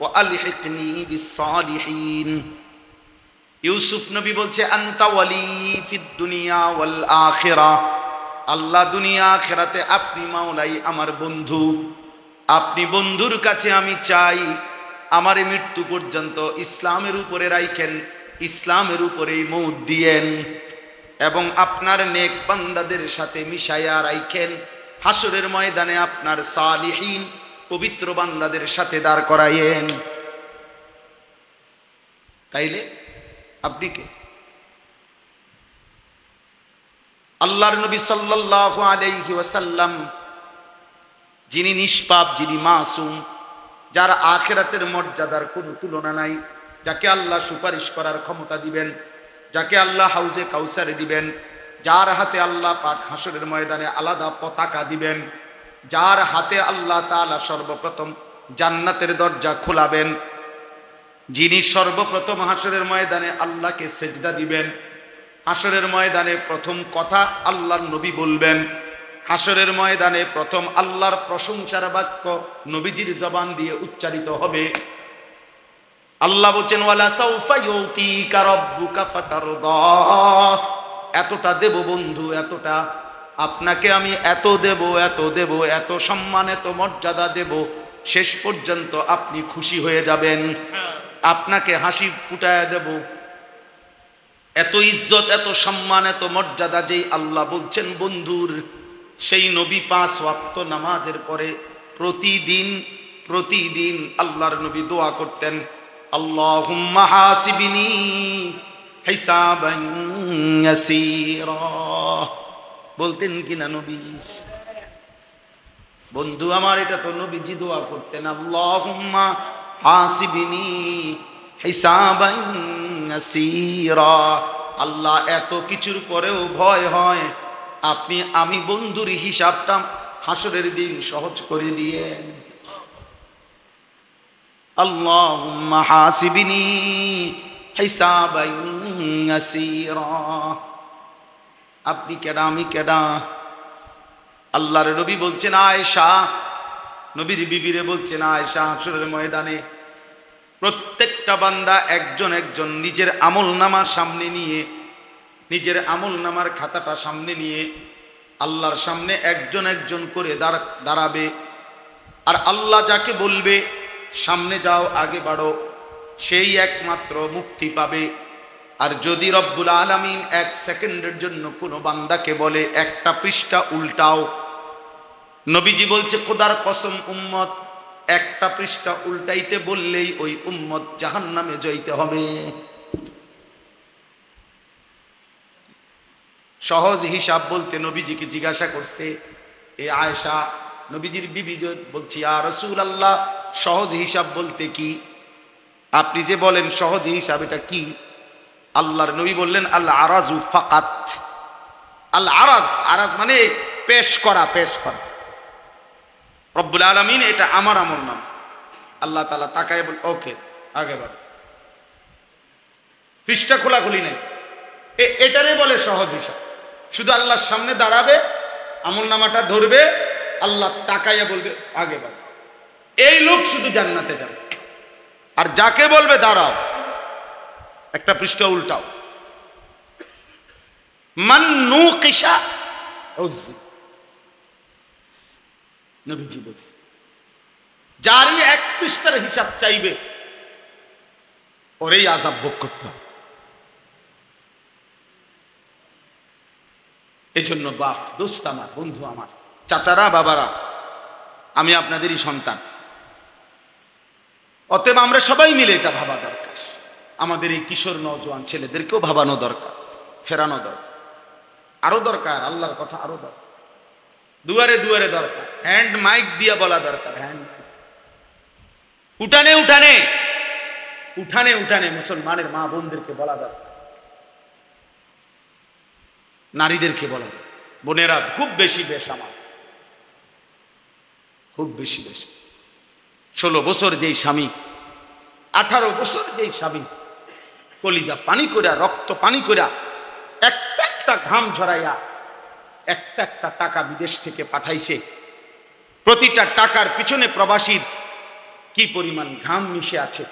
ওয়া আলহিকনি বিস সালিহিন। ইউসুফ নবী বলছে, আনতা ওয়ালি ফিদ দুনিয়া ওয়াল আখিরাহ। আল্লাহ দুনিয়া আখিরাতে আপনি মাওলাই আমার বন্ধু। আপনি বন্ধুর কাছে আমি চাই আমার মৃত্যু পর্যন্ত ইসলামের উপরে রাখেন, ইসলামের উপরেই মৌত দিয়েন, এবং আপনার নেক বান্দাদের সাথে মিশাইয়া রাখেন। হাসরের ময়দানে আপনার সালিহিন পবিত্র বান্দাদের সাথে দাঁড় করায়েন। তাইলে আপনি কে? আল্লাহর নবী সাল্লাল্লাহু আলাইহি ওয়াসাল্লাম যিনি নিষ্পাপ, যিনি মাসুম, যার আখিরাতের মর্যাদার কোনো তুলনা নাই, যাকে আল্লাহ সুপারিশ করার ক্ষমতা দিবেন, যাকে আল্লাহ হাউজে কাউসারে দিবেন, যার হাতে আল্লাহ পাক হাসরের ময়দানে আলাদা পতাকা দিবেন, যার হাতে আল্লাহ তাআলা সর্বপ্রথম জান্নাতের দরজা খোলাবেন, যিনি সর্বপ্রথম হাসরের ময়দানে আল্লাহকে সেজদা দিবেন, হাসরের ময়দানে প্রথম কথা আল্লাহর নবী বলবেন, হাসরের ময়দানে প্রথম আল্লাহর প্রশংসার বাক্য নবীজির জবান দিয়ে উচ্চারিত হবে। আল্লাহ বলছেন ওয়ালা সাউফা ইউতিকা রাব্বুকা ফাতারদা, এতটা দেব বন্ধু, এতটা আপনাকে আমি এত দেব, এত দেব, এত সম্মান, এত মর্যাদা দেব, শেষ পর্যন্ত আপনি খুশি হয়ে যাবেন, আপনাকে হাসি ফুটায় দেব। এত ইজ্জত, এত সম্মান, এত মর্যাদা যেই আল্লাহ বলছেন বন্ধুর, সেই নবী 5 ওয়াক্ত নামাজের পরে প্রতিদিন আল্লাহর নবী দোয়া করতেন, আল্লাহুম্মা হাসিবনি হিসাবান ইয়াসীরা। বলতেন কিনা নবী? বন্ধু আমার, এটা তো নবীজি দোয়া করতেন, আল্লাহুম্মা হাসিবনি হিসাবান ইয়াসীরা। আল্লাহ, এত কিছুর পরেও ভয় হয় আপনি আমি বন্ধুর হিসাবটা হাসরের দিন সহজ করে দিয়েন। আল্লাহুম্মা হাসিবনি হিসাবান ইয়াসীরা। আপনি কেডা, আমি কেডা? আল্লাহর নবী বলছেন আয়েশা, নবীর বিবিরে বলছেন আয়েশা, হাসরের ময়দানে প্রত্যেকটা বান্দা একজন একজন নিজের আমলনামার সামনে নিয়ে, নিজের আমলনামার খাতাটা সামনে নিয়ে আল্লাহর সামনে একজন একজন করে দাঁড়াবে। আর আল্লাহ যাকে বলবে সামনে যাও, আগে বাড়ো, সেই একমাত্র মুক্তি পাবে। আর যদি রব্বুল আলামিন 1 সেকেন্ডের জন্য কোনো বান্দাকে বলে একটা পৃষ্ঠা উল্টাও, নবীজি বলছে খোদার কসম উম্মত, একটা পৃষ্ঠা উল্টাইতে বললেই ওই উম্মত জাহান্নামে যাইতে হবে। সহজ হিসাব বলতে নবীজিকে জিজ্ঞাসা করছে এ আয়েশা, নবীজির বিবি বলছি, ইয়া রাসূলুল্লাহ, সহজ হিসাব বলতে কি? আপনি যে বলেন সহজ হিসাব, এটা কি? আল্লাহর নবী বললেন আল আরাজু ফাকাত। আল আরাজ, আরাজ মানে পেশ করা, পেশ করা। রব্বুল আলামিন এটা আমার আমল নাম, আল্লাহ তাআলা তাকায় বল ওকে আগে বাড়ো, পৃষ্ঠা খোলাখুলি নেই, এটারে বলে সহজ হিসাব। শুধু আল্লাহর সামনে দাঁড়াবে, আমল নামাটা ধরবে, আল্লাহ তাকাইয়া বলবে আগে বাড়ো, এই লোক শুধু জান্নাতে যাবে। আর যাকে বলবে দাঁড়াও, একটা পৃষ্ঠা উল্টাও, মান নুকিশা উযযিব, নবীজি বলছে যারই 1 পৃষ্ঠার হিসাব চাইবে ওরেই আযাব ভোগ করতে হবে। এই জন্য বাপ, দোস্ত আমার, বন্ধু আমার, চাচারা, বাবারা, আমি আপনাদেরই সন্তান, অতএব আমরা সবাই মিলে এটা ভাবা দরকার। আমাদের এই কিশোর নওজোয়ান ছেলেদেরকেও ভাবানো দরকার, ফেরানো দরকার, আরো দরকার, আল্লাহর কথা আরো দরকার, দুয়ারে দুয়ারে দরকার, হ্যান্ড মাইক দিয়ে বলা দরকার, হ্যান্ড উঠানে উঠানে উঠানে উঠানে মুসলমানের মা বোনদেরকে বলা দরকার, নারীদেরকে বলা দরকার। বোনেরা, খুব বেশি বেশ আমার, খুব বেশি বেশ। 16 বছর যেই স্বামী, 18 বছর যেই স্বামী কলিজা পানি কইরা, রক্ত পানি কইরা, একটা একটা ঘাম ঝরাইয়া একটা একটা টাকা বিদেশ থেকে পাঠাইছে, প্রতিটা টাকার পিছনে প্রবাসীর কি পরিমাণ ঘাম মিশে আছে,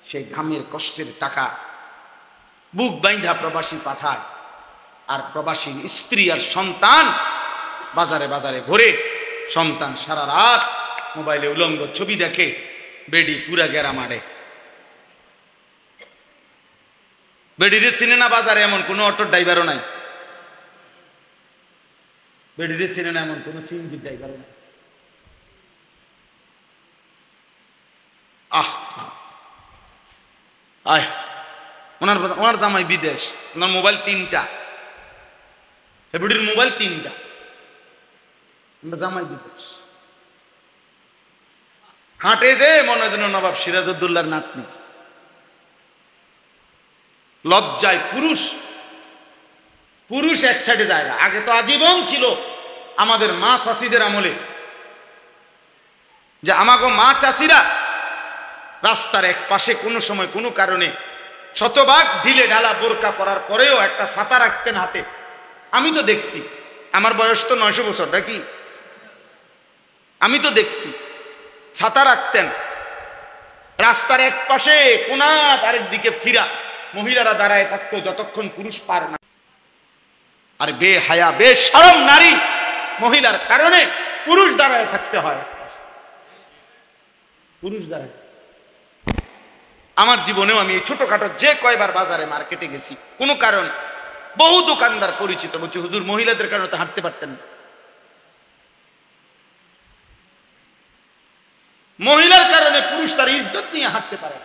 সেই ঘামের কষ্টের টাকা বুক বাইন্ধা প্রবাসী পাঠায়। আর প্রবাসী স্ত্রী আর সন্তান বাজারে বাজারে ঘুরে, সন্তান সারা রাত মোবাইলে উলঙ্গ ছবি দেখে, বেডি ফুরা গেরা মারে। বেডিরে চিনে না বাজারে এমন কোনো অটো ড্রাইভারও নাই, বেডিরে চিনে না এমন কোনো সিএনজি ড্রাইভারও নাই। ওনার জামাই বিদেশ, ওনার মোবাইল 3টা, বুড়ির মোবাইল 3টা, আমরা জামাই দিবস হাঁটে যে মনে হয় যেন নবাব সিরাজউদ্দৌলার নাতনি। লজ্জায় পুরুষ পুরুষ এক সাইডে জায়গা। আগে তো আজীবন ছিল আমাদের মা চাচিদের আমলে, যে আমাগো মা চাচিরা রাস্তার এক পাশে কোনো সময় কোনো কারণে শতভাগ ঢিলে ঢালা বোরকা পরার পরেও একটা ছাতা রাখতেন হাতে। আমি তো দেখছি, আমার বয়স তো 900 বছর নাকি, আমি তো দেখছি ছাতা রাখতেন। রাস্তার এক পাশে কোনা আরেক দিকে ফিরা মহিলারা দাঁড়ায় থাকতো যতক্ষণ পুরুষ পার না। আর বেহায়া বেশরম নারী মহিলার কারণে পুরুষ দাঁড়ায় থাকতে হয়, পুরুষ দাঁড়ায়। আমার জীবনেও আমি এই ছোটখাটো যে কয়বার বাজারে মার্কেটে গেছি কোনো কারণে বহু দোকানদার পরিচিত বলছে, হুজুর মহিলাদের কারণে তো হাঁটতে পারতেন না। মহিলার কারণে পুরুষ তার ইজ্জত নিয়ে হাঁটতে পারে।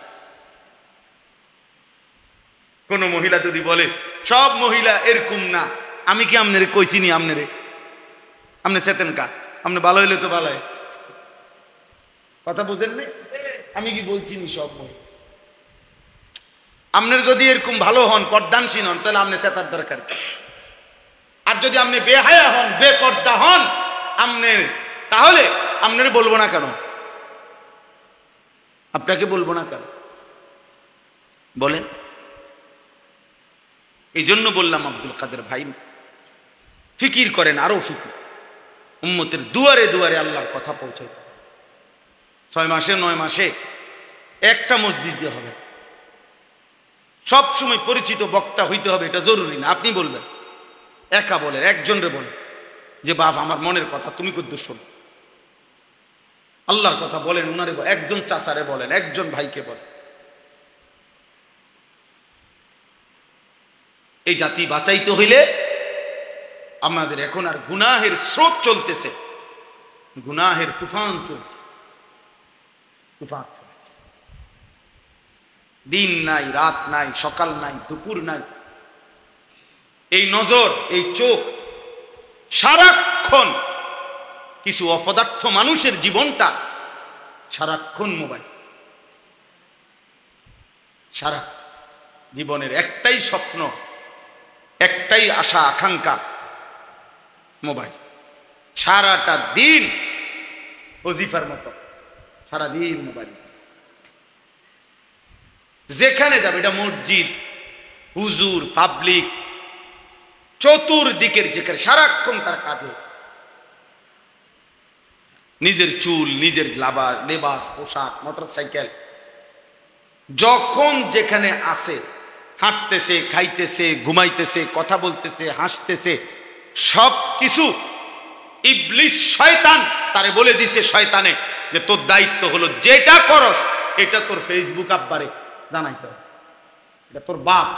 কোন মহিলা যদি বলে সব মহিলা এরকম না, আমি কি আমনেরে কইছি নি? আমনেরে আমনে চেতেন কা? আপনি ভালো হইলে তো ভালো, কথা বুঝেন না? আমি কি বলছি নি সব মহিলা? আপনার যদি এরকম ভালো হন, পর্দানসীন হন, তাহলে আপনি চেতার দরকার কি? আর যদি আপনি বেহায়া হন, বেপর্দা হন আপনি, তাহলে আপনার বলবো না কেন? আপনাকে বলবো না কেন বলেন? এই জন্য বললাম আব্দুল কাদের ভাই ফিকির করেন, আরো ফিকির। উম্মতের দুয়ারে দুয়ারে আল্লাহর কথা পৌঁছাইতে 6 মাসে 9 মাসে একটা মসজিদ দিয়ে হবে। সব সময় পরিচিত বক্তা হইতে হবে এটা জরুরি না। আপনি বলবেন, একা বলেন, একজনরে বলেন যে বাপ আমার মনের কথা তুমি কদ্দুর শোনো, আল্লাহর কথা বলেন, উনারে বলেন, একজন চাচারে বলেন, একজন ভাইকে বলেন। এই জাতি বাঁচাইতে হইলে আমাদের এখন আর গুনাহের স্রোত চলতেছে, গুনাহের তুফান চলছে, তুফান চলছে। দিন নাই, রাত নাই, সকাল নাই, দুপুর নাই। এই নজর, এই চোখ সারাক্ষণ কিছু অপদার্থ মানুষের জীবনটা সারাক্ষণ মোবাইল। সারা জীবনের একটাই স্বপ্ন, একটাই আশা আকাঙ্ক্ষা, মোবাইল। সারাটা দিন ওজিফার মতো সারাদিন মোবাইল। যেখানে যাবে, এটা মসজিদ, হুজুর, পাবলিক, চতুর্দিকের যেখানে সারাক্ষণ তার কাজে। নিজের চুল, নিজের লেবাস, পোশাক, মোটরসাইকেল, যখন যেখানে আসে হাঁটতেছে, খাইতেছে, ঘুমাইতেছে, কথা বলতেছে, হাসতেছে, সব কিছু ইবলিস শয়তান তারে বলে দিছে। শয়তানে যে তোর দায়িত্ব হলো যেটা করস এটা তোর ফেসবুক আব্বারে জানাইতে হবে, এটা তোর বাপ,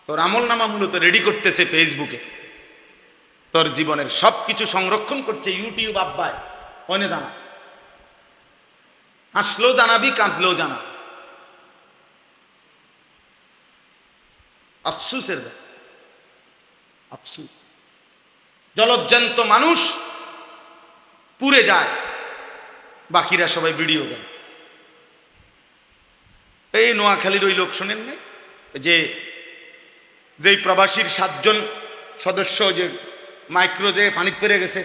তোর আমল নামা মূলত রেডি করতেছে ফেসবুকে, তোর জীবনের সবকিছু সংরক্ষণ করছে ইউটিউব আব্বায়। অনে জানা, হাসলেও জানাবি, কাঁদলেও জানা। আফসুসের আফসুস, জলজ্জান্ত মানুষ পুড়ে যায়, বাকিরা সবাই ভিডিও করে। এই নোয়াখালীর ওই লোক শোনেন না, যে প্রবাসীর 7 জন সদস্য যে মাইক্রো যে পানিতে পেরে গেছে,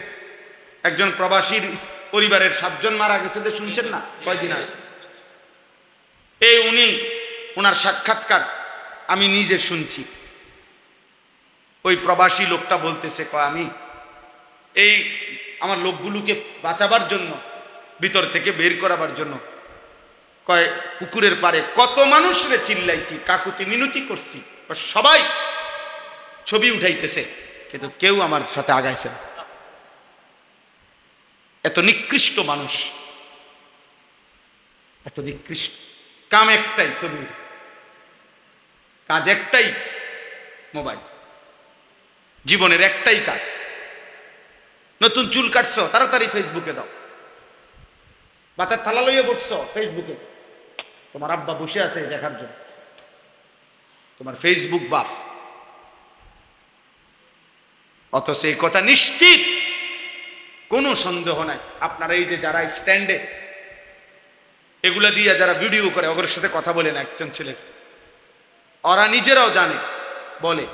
একজন প্রবাসীর পরিবারের 7 জন মারা গেছে, শুনছেন না কয়দিন আগে? এই ওনার সাক্ষাৎকার আমি নিজে শুনছি। ওই প্রবাসী লোকটা বলতেছে, আমি এই আমার লোকগুলোকে বাঁচাবার জন্য, ভিতর থেকে বের করাবার জন্য কয় পুকুরের পারে কত মানুষরে চিল্লাইছি, কাকুতি মিনতি করছি, সবাই ছবি উঠাইতেছে, কিন্তু কেউ আমার সাথে আগাইছে না। এত নিকৃষ্ট মানুষ, এত নিকৃষ্ট। কাম একটাই, ছবি, কাজ একটাই, মোবাইল। জীবনের একটাই কাজ, নতুন চুল কাটছো তাড়াতাড়ি ফেসবুকে দাও, ভাতের থালা লইয়ে বসছো ফেসবুকে, তোমার আব্বা বসে আছে দেখার জন্য, তোমার ফেসবুক বাফ। অথচ এই কথা নিশ্চিত, কোনো সন্দেহ নাই। আপনারা এই যে যারা স্ট্যান্ডে এগুলা দিয়ে যারা ভিডিও করে, ওদের সাথে কথা বলেন একজন ছেলে, ওরা নিজেরাও জানে, বলে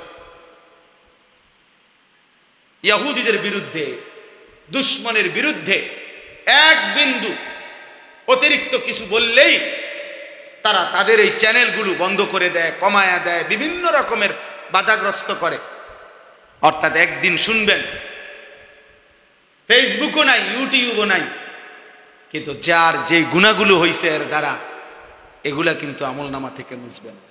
ইহুদিদের বিরুদ্ধে, দুশমনের বিরুদ্ধে এক বিন্দু অতিরিক্ত কিছু বললেই তারা তাদের এই চ্যানেলগুলো বন্ধ করে দেয়, কমায়া দেয়, বিভিন্ন রকমের বাধাগ্রস্ত করে। অর্থাৎ একদিন শুনবেন ফেসবুকও নাই, ইউটিউবও নাই, কিন্তু যার যে গুণাগুলো হয়েছে এর দ্বারা, এগুলা কিন্তু আমলনামা থেকে মুছবে না।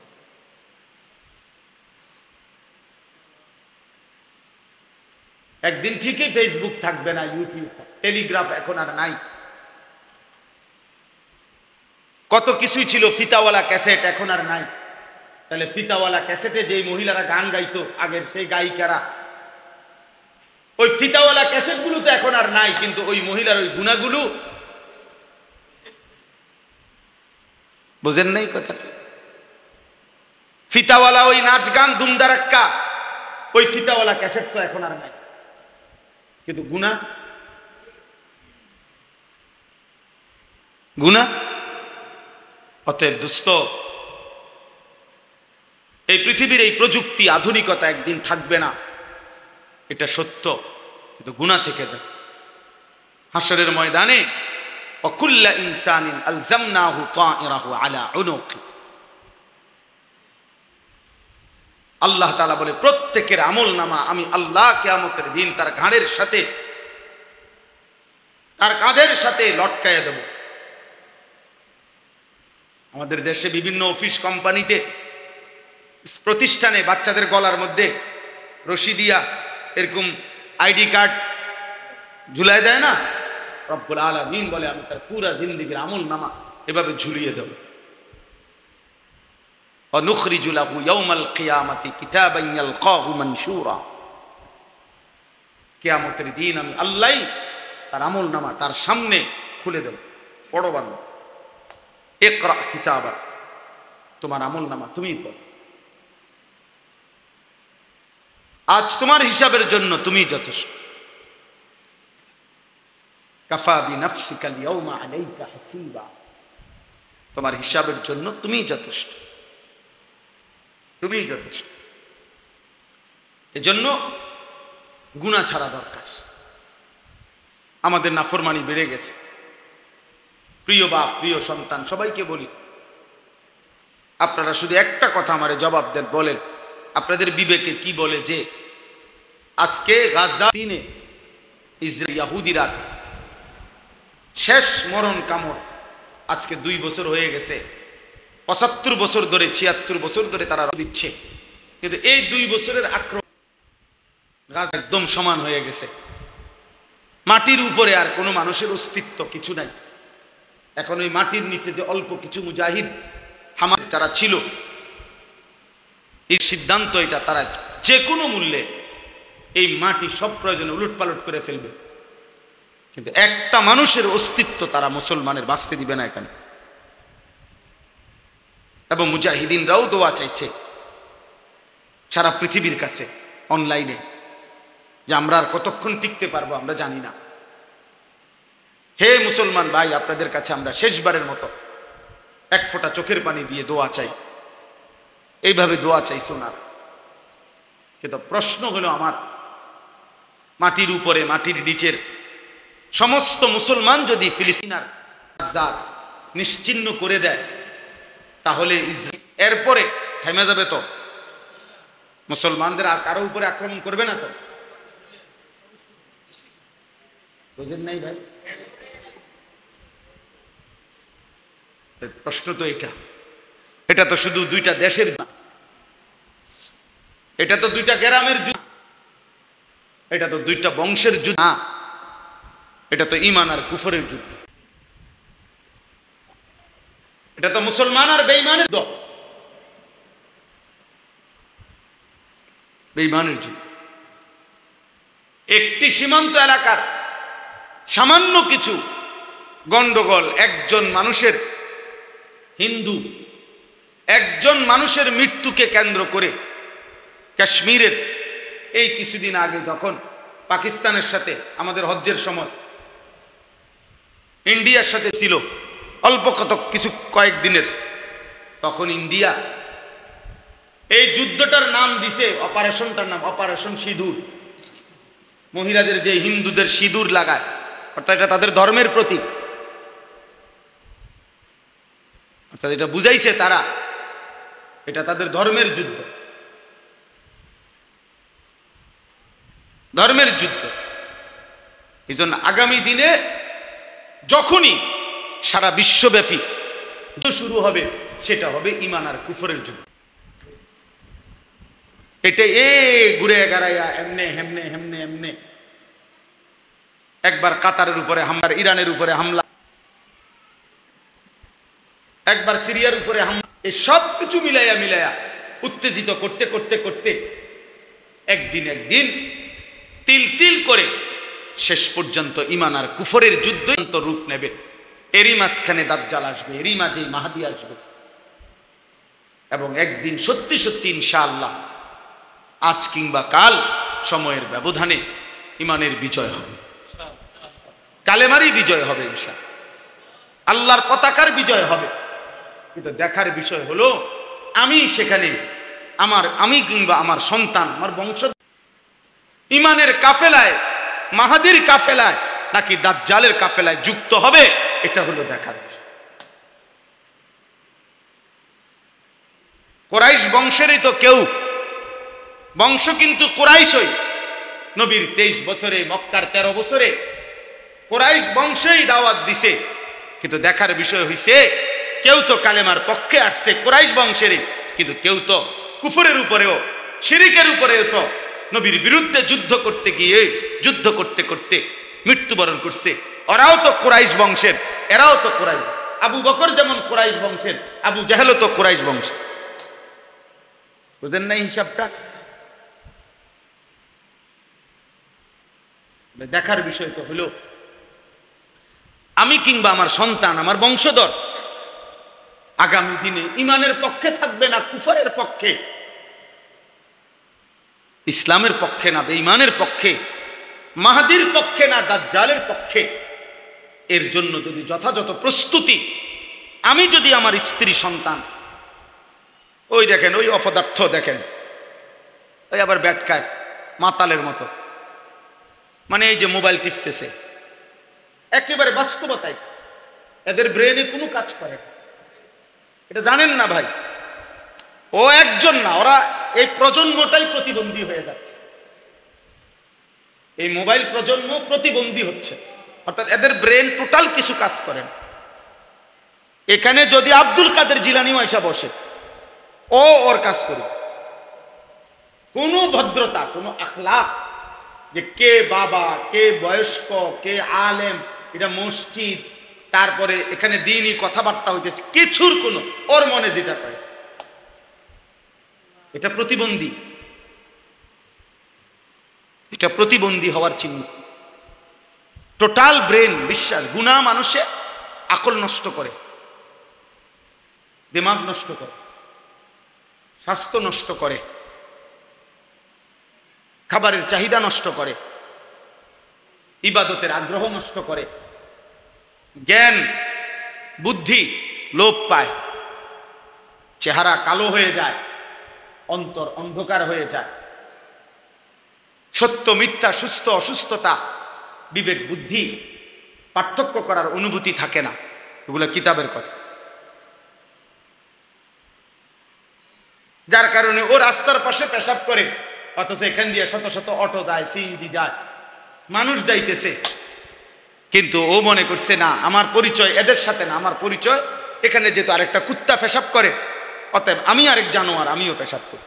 একদিন ঠিকই ফেসবুক থাকবে না, ইউটিউব, টেলিগ্রাফ এখন আর নাই। কত কিছুই ছিল, ফিতাওয়ালা ক্যাসেট এখন আর নাই। তাহলে ফিতাওয়ালা ক্যাসেটে যেই মহিলারা গান গাইতো আগের, সেই গায়িকারা, ওই ফিতাওয়ালা ক্যাসেটগুলো তো এখন আর নাই, কিন্তু ওই মহিলার ওই গুণাগুলো, বুঝেন নাই কথা? ফিতাওয়ালা ওই নাচ গান দুমদারাক্কা, ওই ফিতাওয়ালা ক্যাসেট তো এখন আর নাই, কিন্তু গুণা গুণা। অতএব দোস্ত, এই পৃথিবীর এই প্রযুক্তি আধুনিকতা একদিন থাকবে না, এটা সত্য, কিন্তু গুনাহ থেকে যায়। হাশরের ময়দানে ওয়াকুল্লা ইনসানিন আলজামনাহু তাইরাহু আলা উনুকি, আল্লাহ তাআলা বলে প্রত্যেকের আমলনামা আমি আল্লাহ কিয়ামতের দিন তার ঘাড়ের সাথে, তার কাঁধের সাথে লটকায়া দেব। আমাদের দেশে বিভিন্ন অফিস, কোম্পানিতে, প্রতিষ্ঠানে বাচ্চাদের গলার মধ্যে রশি দিয়া এরকম আইডি কার্ড ঝুলাই দেয় না? রব্বুল আলামিন বলে আমি তার পুরা জিন্দেগীর আমলনামা এভাবে ঝুলিয়ে দেব। অনুখরিজু লাহু ইয়াউমাল কিয়ামাতি কিতাবান ইয়ালকাহু মানশুরা, কিয়ামতের দিন আমি আল্লাহ তার আমলনামা তার সামনে খুলে দেব। পড়ো বান্দা, ইকরা কিতাবাক, তোমার আমলনামা তুমি পড়ো। আজ তোমার হিসাবের জন্য তুমি যথেষ্ট। কাফা বিনাফসিকা আল-ইয়াওমা আলাইকা হাসিবা, তোমার হিসাবের জন্য তুমি যথেষ্ট, তুমি যথেষ্ট। এজন্য গুনাহ ছাড়া দরকার। আমাদের নাফরমানি বেড়ে গেছে। প্রিয় বাপ, প্রিয় সন্তান, সবাইকে বলি, আপনারা শুধু একটা কথা আমারে জবাব দেন, বলেন আপনাদের বিবেকে কি বলে যে আজকে গাজা তিনে ইসরায়েল ইহুদিরা শেষ মরণ কামড়, আজকে 2 বছর হয়ে গেছে, 75 বছর ধরে, 76 বছর ধরে তারা দিচ্ছে, কিন্তু এই 2 বছরের আক্রমণ গাজা একদম সমান হয়ে গেছে। মাটির উপরে আর কোনো মানুষের অস্তিত্ব কিছু নাই। এখন ওই মাটির নিচে যে অল্প কিছু মুজাহিদ হামাস যারা ছিল, এই সিদ্ধান্ত এটা, তারা যে কোনো মূল্যে এই মাটি সব প্রয়োজনে উলটপালট করে ফেলবে, কিন্তু একটা মানুষের অস্তিত্ব তারা মুসলমানের বাঁচতে দিবে না এখানে। এবং মুজাহিদিনরাও দোয়া চাইছে সারা পৃথিবীর কাছে অনলাইনে, যে আমরা আর কতক্ষণ টিকতে পারবো আমরা জানি না। হে মুসলমান ভাই, আপনাদের কাছে আমরা শেষবারের মতো এক ফোঁটা চোখের পানি দিয়ে দোয়া চাই। এইভাবে দোয়া চাইছো না, কিন্তু প্রশ্ন হলো আমার, মাটির উপরে মাটির নিচের সমস্ত মুসলমান যদি ফিলিস্তিনার নিশ্চিহ্ন করে দেয়, তাহলে এরপরে থেমে যাবে তো? মুসলমানদের আর কারো উপরে আক্রমণ করবে না তো? বুঝেন নাই ভাই? প্রশ্ন তো এটা তো শুধু 2টা দেশের না, এটা তো 2টা গ্রামের যুদ্ধ, এটা তো 2টা বংশের যুদ্ধ না, এটা তো ঈমান আর কুফরের যুদ্ধ, এটা তো মুসলমান আর বেঈমানের যুদ্ধ, বেঈমানের যুদ্ধ। একটি সীমান্ত এলাকার সামান্য কিছু গন্ডগোল, একজন মানুষের, হিন্দু একজন মানুষের মৃত্যুকে কেন্দ্র করে কাশ্মীরের এই কিছুদিন আগে যখন পাকিস্তানের সাথে আমাদের হজ্জের সময় ইন্ডিয়ার সাথে ছিল অল্প কয়েকদিনের, তখন ইন্ডিয়া এই যুদ্ধটার নাম দিছে, অপারেশনটার নাম অপারেশন সিঁদুর। মহিলাদের যে হিন্দুদের সিঁদুর লাগায়, অর্থাৎ এটা তাদের ধর্মের প্রতীক, অর্থাৎ এটা বুঝাইছে তারা এটা তাদের ধর্মের যুদ্ধ, ধর্মের যুদ্ধ। এই জন্য আগামী দিনে যখনই সারা বিশ্বব্যাপী যুদ্ধ শুরু হবে, সেটা হবে ঈমান আর কুফরের যুদ্ধ। এটা ঘুরে গাড়াইয়া এমনে হেমনে হেমনে এমনে, একবার কাতারের উপরে হামলা, ইরানের উপরে হামলা, একবার সিরিয়ার উপরে হামলা, এই সব কিছু মিলাইয়া মিলাইয়া উত্তেজিত করতে করতে করতে একদিন তিল তিল করে শেষ পর্যন্ত ঈমান আর কুফরের যুদ্ধ রূপ নেবে। এরই মাঝখানে দাজ্জাল আসবে, এরই মাঝেই মাহদী আসবে, এবং একদিন সত্যি সত্যি ইনশাআল্লাহ আজ কিংবা কাল সময়ের ব্যবধানে ঈমানের বিজয় হবে, কালেমারই বিজয় হবে, ইনশাআল্লাহ আল্লাহর পতাকার বিজয় হবে। কিন্তু দেখার বিষয় হলো আমি সেখানে আমি কিংবা আমার সন্তান, আমার বংশ ঈমানের কাফেলায়, মাহাদির কাফেলায় নাকি দাজ্জালের কাফেলায় যুক্ত হবে, এটা হলো দেখার বিষয়। কুরাইশ বংশেরই তো কেউ, বংশ কিন্তু কুরাইশই। নবীর 23 বছরে, মক্কার 13 বছরে কুরাইশ বংশেই দাওয়াত দিছে। কিন্তু দেখার বিষয় হইছে কেউ তো কালেমার পক্ষে আসছে কুরাইশ বংশেরই, কিন্তু কেউ তো কুফরের উপরেও, শিরিকের উপরেও তো নবীর বিরুদ্ধে যুদ্ধ করতে গিয়ে যুদ্ধ করতে করতে মৃত্যুবরণ করছে। ওরাও তো কুরাইশ বংশের, এরাও তো কুরাইশ। আবু বকর যেমন কুরাইশ বংশের, আবু জাহেলও তো কুরাইশ বংশের। বুঝেন নাই হিসাবটা? দেখার বিষয় তো হলো আমি কিংবা আমার সন্তান, আমার বংশধর আগামী দিনে ঈমানের পক্ষে থাকবে না কুফরের পক্ষে, ইসলামের পক্ষে না বেঈমানের পক্ষে, মাহদীর পক্ষে না দাজ্জালের পক্ষে। এর জন্য যদি যথাযথ প্রস্তুতি, আমি যদি আমার স্ত্রী সন্তান, ওই দেখেন ওই অপদার্থ দেখেন, ওই আবার ব্যাটকায় মাতালের মতো, মানে এই যে মোবাইল টিপতেছে, একেবারে বাস্তবতায় এদের ব্রেনে কোনো কাজ করে না। এটা জানেন না ভাই, ও একজন না, ওরা এই প্রজন্মটাই প্রতিবন্ধী হয়ে যাচ্ছে। এই মোবাইল প্রজন্ম প্রতিবন্ধী হচ্ছে, অর্থাৎ এদের ব্রেন টোটাল কিছু কাজ করে না। এখানে যদি আব্দুল কাদের জিলানিও এসে বসে, ও ওর কাজ করে, কোনো ভদ্রতা, কোনো আখলাক, যে কে বাবা, কে বয়স্ক, কে আলেম, এটা মসজিদ, তারপরে এখানে দিনই কথাবার্তা হইতেছে, কিছুর কোনো ওর মনে যেটা পায়, এটা প্রতিবন্ধী, এটা প্রতিবন্ধী হওয়ার চিহ্ন। টোটাল ব্রেন বিশ্বাস, গুনাহ মানুষে আকল নষ্ট করে, দিমাগ নষ্ট করে, স্বাস্থ্য নষ্ট করে, খাবারের চাহিদা নষ্ট করে, ইবাদতের আগ্রহ নষ্ট করে, জ্ঞান বুদ্ধি লোপ পায়, চেহারা কালো হয়ে যায়, অন্তর অন্ধকার হয়ে যায়, সত্য মিথ্যা, সুস্থ অসুস্থতা, বিবেক বুদ্ধি পার্থক্য করার অনুভূতি থাকে না। এগুলো কিতাবের কথা। যার কারণে ও রাস্তার পাশে পেশাব করে, অথচ এখান দিয়ে শত শত অটো যায়, সিএনজি যায়, মানুষ যাইতেছে, কিন্তু ও মনে করছে না আমার পরিচয় এদের সাথে না, আমার পরিচয় এখানে যেহেতু আরেকটা কুত্তা পেশাব করে, অতএব আমি আরেক জানোয়ার, আমিও পেশাব করি।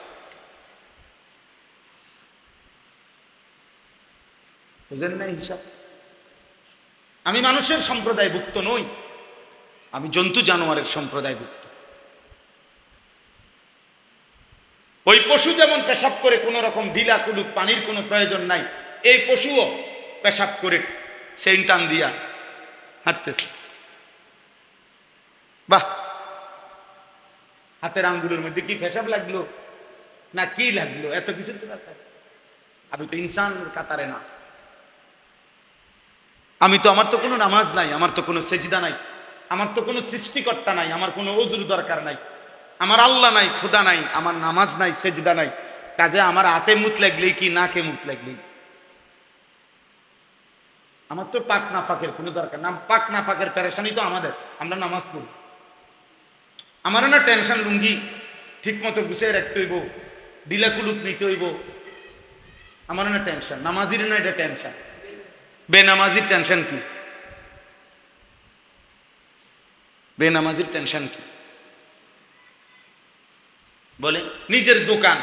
বুঝেন নাই হিসাব? আমি মানুষের সম্প্রদায়ভুক্ত নই, আমি জন্তু জানোয়ারের সম্প্রদায়ভুক্ত। ওই পশু যেমন পেশাব করে কোনো রকম ঢিলা কুলুক, পানির কোনো প্রয়োজন নাই, এই পশুও পেশাব করে সেন্ট টান দিয়া হাঁটতেছে। বাহ, হাতের আঙ্গুলের মধ্যে কি পেশাব লাগলো না কি লাগলো, এত কিছু ব্যাপার। আমি তো ইনসানের কাতারে না। আমার তো কোনো নামাজ নাই, আমার তো কোনো সেজদা নাই, আমার তো কোনো সৃষ্টিকর্তা নাই, আমার কোনো ওযুর দরকার নাই, আমার আল্লাহ নাই, খোদা নাই, আমার নামাজ নাই, সেজদা নাই। কাজে আমার হাতে মুত লাগলেই কি নাকে মুত লাগলেই, আমার তো পাক নাফাকের কোনো দরকার না। পাক নাফাকের পেরেশানি তো আমাদের, আমরা নামাজ পড়ি। আমারও না টেনশন, লুঙ্গি ঠিক মতো গুছিয়ে রাখতে হইব, ডিলা কুলুপ নিতে হইব, আমারও না টেনশন। নামাজির না এটা টেনশন, বেনামাজির টেনশন কি? বেনামাজির টেনশন কি বলে? নিজের দোকান,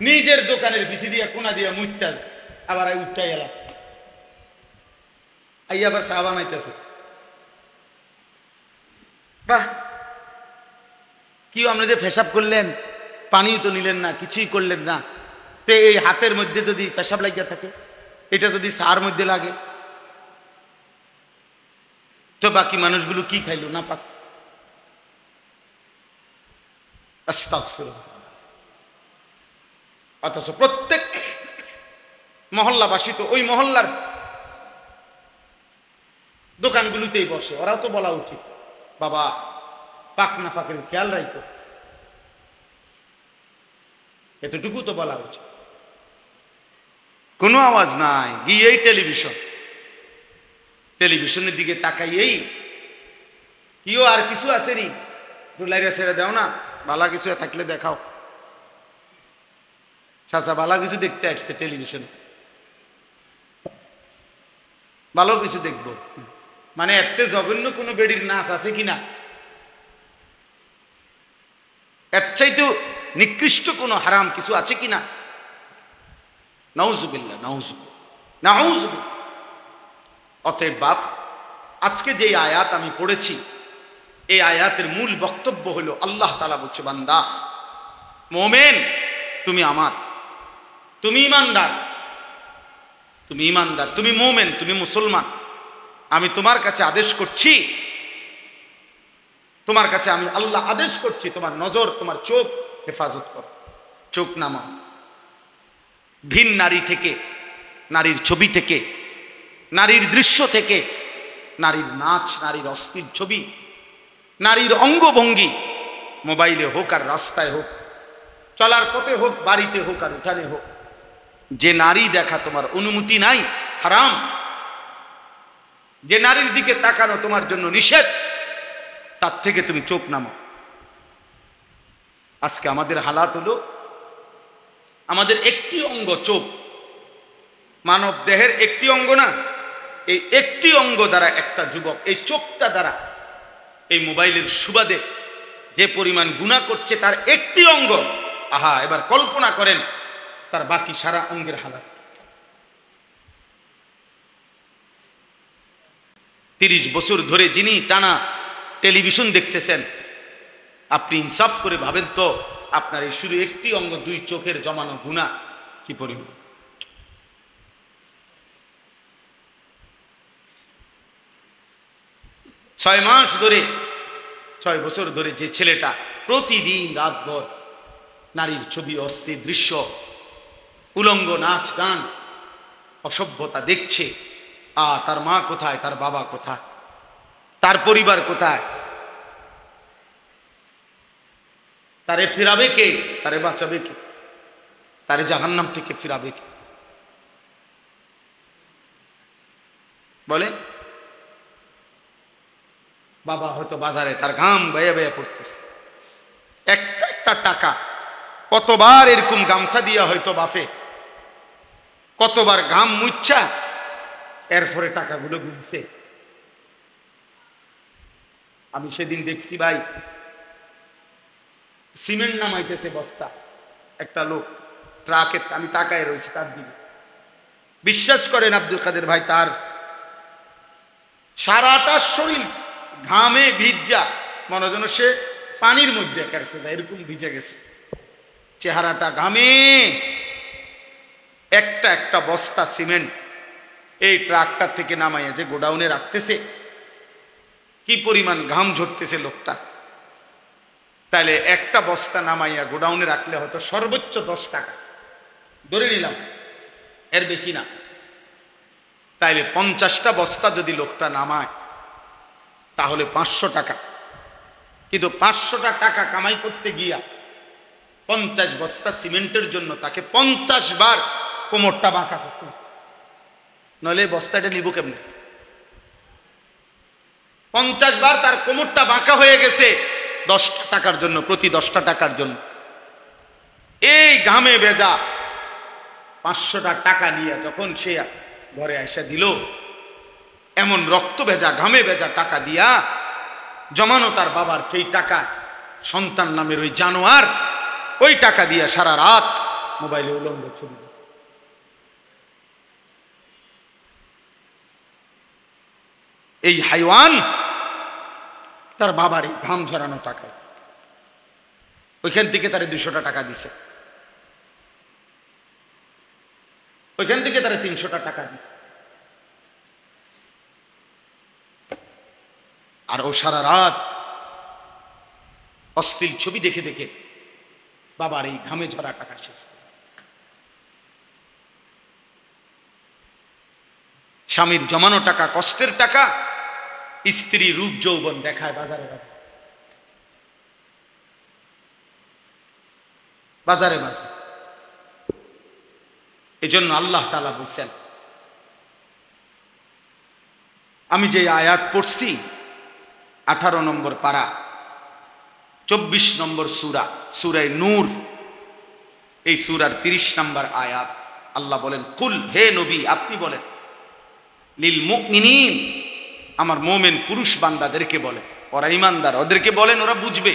নিজের দোকানের বিচি দিয়া কোনা দিয়া মুইটা আবার উঠতে গেলাম, আই আবার চা বানাইতেছে। বাহ, কি আমরা যে পেশাব করলেন, পানিও তো নিলেন না, কিছুই করলেন না। তো এই হাতের মধ্যে যদি পেশাব লাগিয়া থাকে, এটা যদি সার মধ্যে লাগে, তো বাকি মানুষগুলো কি খাইলো? না পাক। আস্তাগফিরুল্লাহ। অথচ প্রত্যেক মহল্লাবাসী তো ওই মহল্লার দোকানগুলোতেই বসে, ওরাও তো বলা উচিত বাবা পাক না ফাঁকের খেয়াল রাখো, এতটুকু তো বলা উচিত। কোনো আওয়াজ নাই, গিয়েই টেলিভিশন, টেলিভিশনের দিকে তাকাইয়েই কিও আর কিছু আছে নি, লাইরা ছেড়ে দাও না, ভালো কিছু থাকলে দেখাও। চাচা ভালো কিছু দেখতে আসছে টেলিভিশনে, ভালো কিছু দেখবো, মানে এতে জঘন্য কোনো বেডির নাচ আছে কিনা, এর চাইতে নিকৃষ্ট কোনো হারাম কিছু আছে কিনা? নাউজুবিল্লাহ, নাউজুবিল্লাহ। অতএব বাপ, আজকে যে আয়াত আমি পড়েছি, এই আয়াতের মূল বক্তব্য হলো আল্লাহ তাআলা বলছে, বান্দা মোমেন তুমি আমার, তুমি ইমানদার, তুমি ইমানদার, তুমি মোমেন, তুমি মুসলমান। আমি তোমার কাছে আদেশ করছি, তোমার কাছে আমি আল্লাহ আদেশ করছি, তোমার নজর, তোমার চোখ হেফাজত করো, চোখ নামাও। ভিন নারী থেকে, নারীর ছবি থেকে, নারীর দৃশ্য থেকে, নারীর নাচ, নারীর অস্থির ছবি, নারীর অঙ্গভঙ্গি, মোবাইলে হোক আর রাস্তায় হোক, চলার পথে হোক, বাড়িতে হোক আর উঠানে হোক, যে নারী দেখা তোমার অনুমতি নাই, হারাম। যে নারীর দিকে তাকানো তোমার জন্য নিষেধ, তার থেকে তুমি চোখ নামাও। আজকে আমাদের হালাত হলো, আমাদের একটি অঙ্গ চোখ, মানব দেহের একটি অঙ্গ না, এই একটি অঙ্গ দ্বারা একটা যুবক এই চোখটা দ্বারা এই মোবাইলের সুবাদে যে পরিমাণ গুনাহ করছে, তার একটি অঙ্গ, আহা এবার কল্পনা করেন তার বাকি সারা অঙ্গের হালাত। 30 বছর ধরে যিনি টানা টেলিভিশন দেখতেছেন, আপনি ইনসাফ করে ভাবেন তো আপনার এই শুধু একটি অঙ্গ, 2 চোখের জমানো গুনাহ কি পরিমাণ। ছয় মাস ধরে, 6 বছর ধরে যে ছেলেটা প্রতিদিন রাতভর নারীর ছবি, অস্থির দৃশ্য, উলঙ্গ নাচ গান, অসভ্যতা দেখছে, তার মা কোথায়, তার বাবা কোথায়, তার পরিবার কোথায়, তারে ফিরাবে কে, তারে বাঁচাবে কে, তারে জাহান্নাম থেকে ফিরাবে কে? বলে বাবা হয়তো বাজারে তার ঘাম বেয়ে বেয়ে পড়তেছে, একটা একটা টাকা, কতবার এরকম গামছা দিয়া হয়তো বাফে, কতবার ঘাম মুচ্ছা এরপরে টাকাগুলো গুনছে। আমি সেদিন দেখছি ভাই, সিমেন্ট নামাইতেছে বস্তা, একটা লোক ট্রাকে, আমি তাকায় রয়েছি তার দিকে। বিশ্বাস করেন আব্দুল কাদের ভাই, তার সারাটা শরীর ঘামে ভিজা, মনে যেন সে পানির মধ্যে এরকম ভিজে গেছে, চেহারাটা ঘামে। একটা একটা বস্তা সিমেন্ট এই ট্রাকটার থেকে নামাইয়া যে গোডাউনে রাখতেছে, কি পরিমাণ ঘাম ঝরতেছে লোকটা। তাহলে একটা বস্তা নামাইয়া গোডাউনে রাখলে হয়তো সর্বোচ্চ 10 টাকা ধরে নিলাম, এর বেশি না। তাইলে 50টা বস্তা যদি লোকটা নামায় তাহলে 500 টাকা। কিন্তু 500টা টাকা কামাই করতে গিয়া 50 বস্তা সিমেন্টের জন্য তাকে 50 বার কোমরটা বাঁকা করতে হবে। নইলে বস্তাটা নিব কেমনে? 50 বার তার কোমরটা বাঁকা হয়ে গেছে 10টা টাকার জন্য, প্রতি 10টা টাকার জন্য। এই ঘামে ভেজা 500টা টাকা নিয়ে যখন সে ঘরে এসে দিল, এমন রক্ত ভেজা ঘামে ভেজা টাকা দিয়া জমানো তার বাবার সেই টাকা, সন্তান নামের ওই জানোয়ার ওই টাকা দিয়া সারা রাত মোবাইলে উলঙ্গ ছবি। এই হাইওয়ান তার বাবার এই ঘাম ঝরানো টাকায় ওইখান থেকে তারা 200টা টাকা দিছে, ওইখান থেকে তারা 300টা টাকা দিছে। আর ও সারা রাত অশ্লীল ছবি দেখে দেখে বাবার এই ঘামে ঝরা টাকা শেষ। স্বামীর জমানো টাকা, কষ্টের টাকা, স্ত্রী রূপ যৌবন দেখায় বাজারে বাজারে, বাজারে বাজারে। এজন্য আল্লাহ তাআলা বলছেন, আমি যে আয়াত পড়ছি 18 নম্বর পারা 24 নম্বর সূরা, সূরা নূর, এই সূরার 30 নম্বর আয়াত আল্লাহ বলেন, কুল, হে নবী আপনি বলেন, লিল মুমিনিন, আমার মুমিন পুরুষ বান্দাদেরকে বলেন, ওরা ইমানদার, ওদেরকে বলেন, ওরা বুঝবে,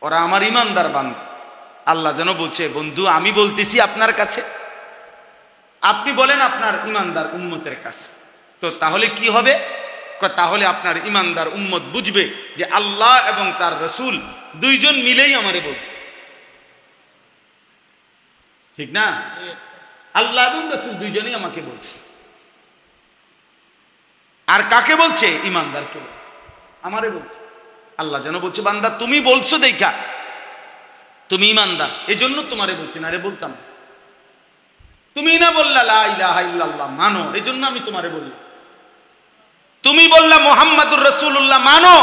ওরা আমার ইমানদার বান্দা। আল্লাহ যেন বলছে, বন্ধু আমি বলতেছি আপনার কাছে, আপনি বলেন আপনার ইমানদার উম্মতের কাছে। তো তাহলে কি হবে? তাহলে আপনার ইমানদার উম্মত বুঝবে যে আল্লাহ এবং তার রাসূল দুইজন মিলেই আমারে বলছে, ঠিক না? আল্লাহ এবং রাসূল দুইজনই আমাকে বলছে। আর কাকে বলছে? ইমানদারকে বলছে, আমারে বলছে। আল্লাহ যেন বলছে, বান্দা তুমি বলছো দেখা তুমি ইমানদার, এজন্য তোমারে বলছি, না রে বলতাম। তুমি না বললা লা ইলাহা ইল্লাল্লাহ মানো, এজন্য আমি তোমারে বললাম। তুমি বললা মুহাম্মাদুর রাসূলুল্লাহ মানো,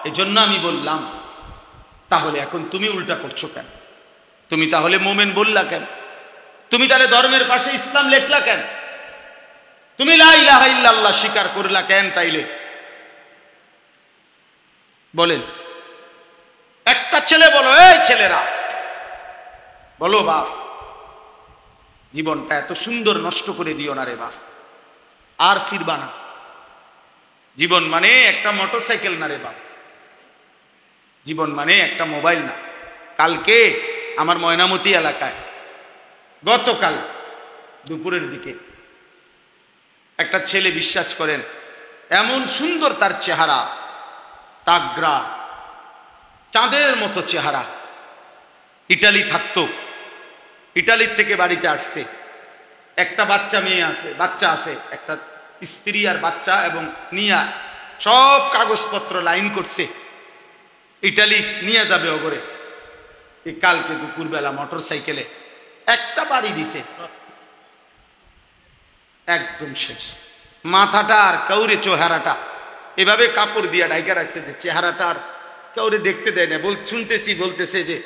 এজন্য আমি বললাম। তাহলে এখন তুমি উল্টা করছো কেন? তুমি তাহলে মুমিন বললা কেন? তুমি তাহলে ধর্মের পাশে ইসলাম লেখলা কেন? তুমি লা ইলাহা ইল্লাল্লাহ স্বীকার করলা কেন? তাইলে বলেন, একটা ছেলে বলো, এই ছেলেরা বলো, বাপ জীবনটা এত সুন্দর নষ্ট করে দিও না রে বাপ, আর ফিরবা না। জীবন মানে একটা মোটরসাইকেল না রে বাপ, জীবন মানে একটা মোবাইল না। কালকে আমার ময়নামতি এলাকায় গতকাল দুপুরের দিকে একটা ছেলে, বিশ্বাস করেন এমন সুন্দর তার চেহারা, তাগরা, চাঁদের মতো চেহারা, ইটালি থাকতো, ইটালির থেকে বাড়িতে আসছে, একটা বাচ্চা মেয়ে আছে, বাচ্চা আছে, একটা স্ত্রী আর বাচ্চা, এবং নিয়া সব কাগজপত্র লাইন করছে, ইটালি নিয়ে যাবে ওগরে। এই কালকে দুপুরবেলা মোটর সাইকেলে একটা বাড়ি দিছে, একদম শেষ। মাথাটা আর কাউরে চেহারাটা এভাবে কাপড় দিয়ে ঢাইকা রাখছে, চেহারাটা আর কাউরে দেখতে দেয় না। শুনতেছি বলতেছে যে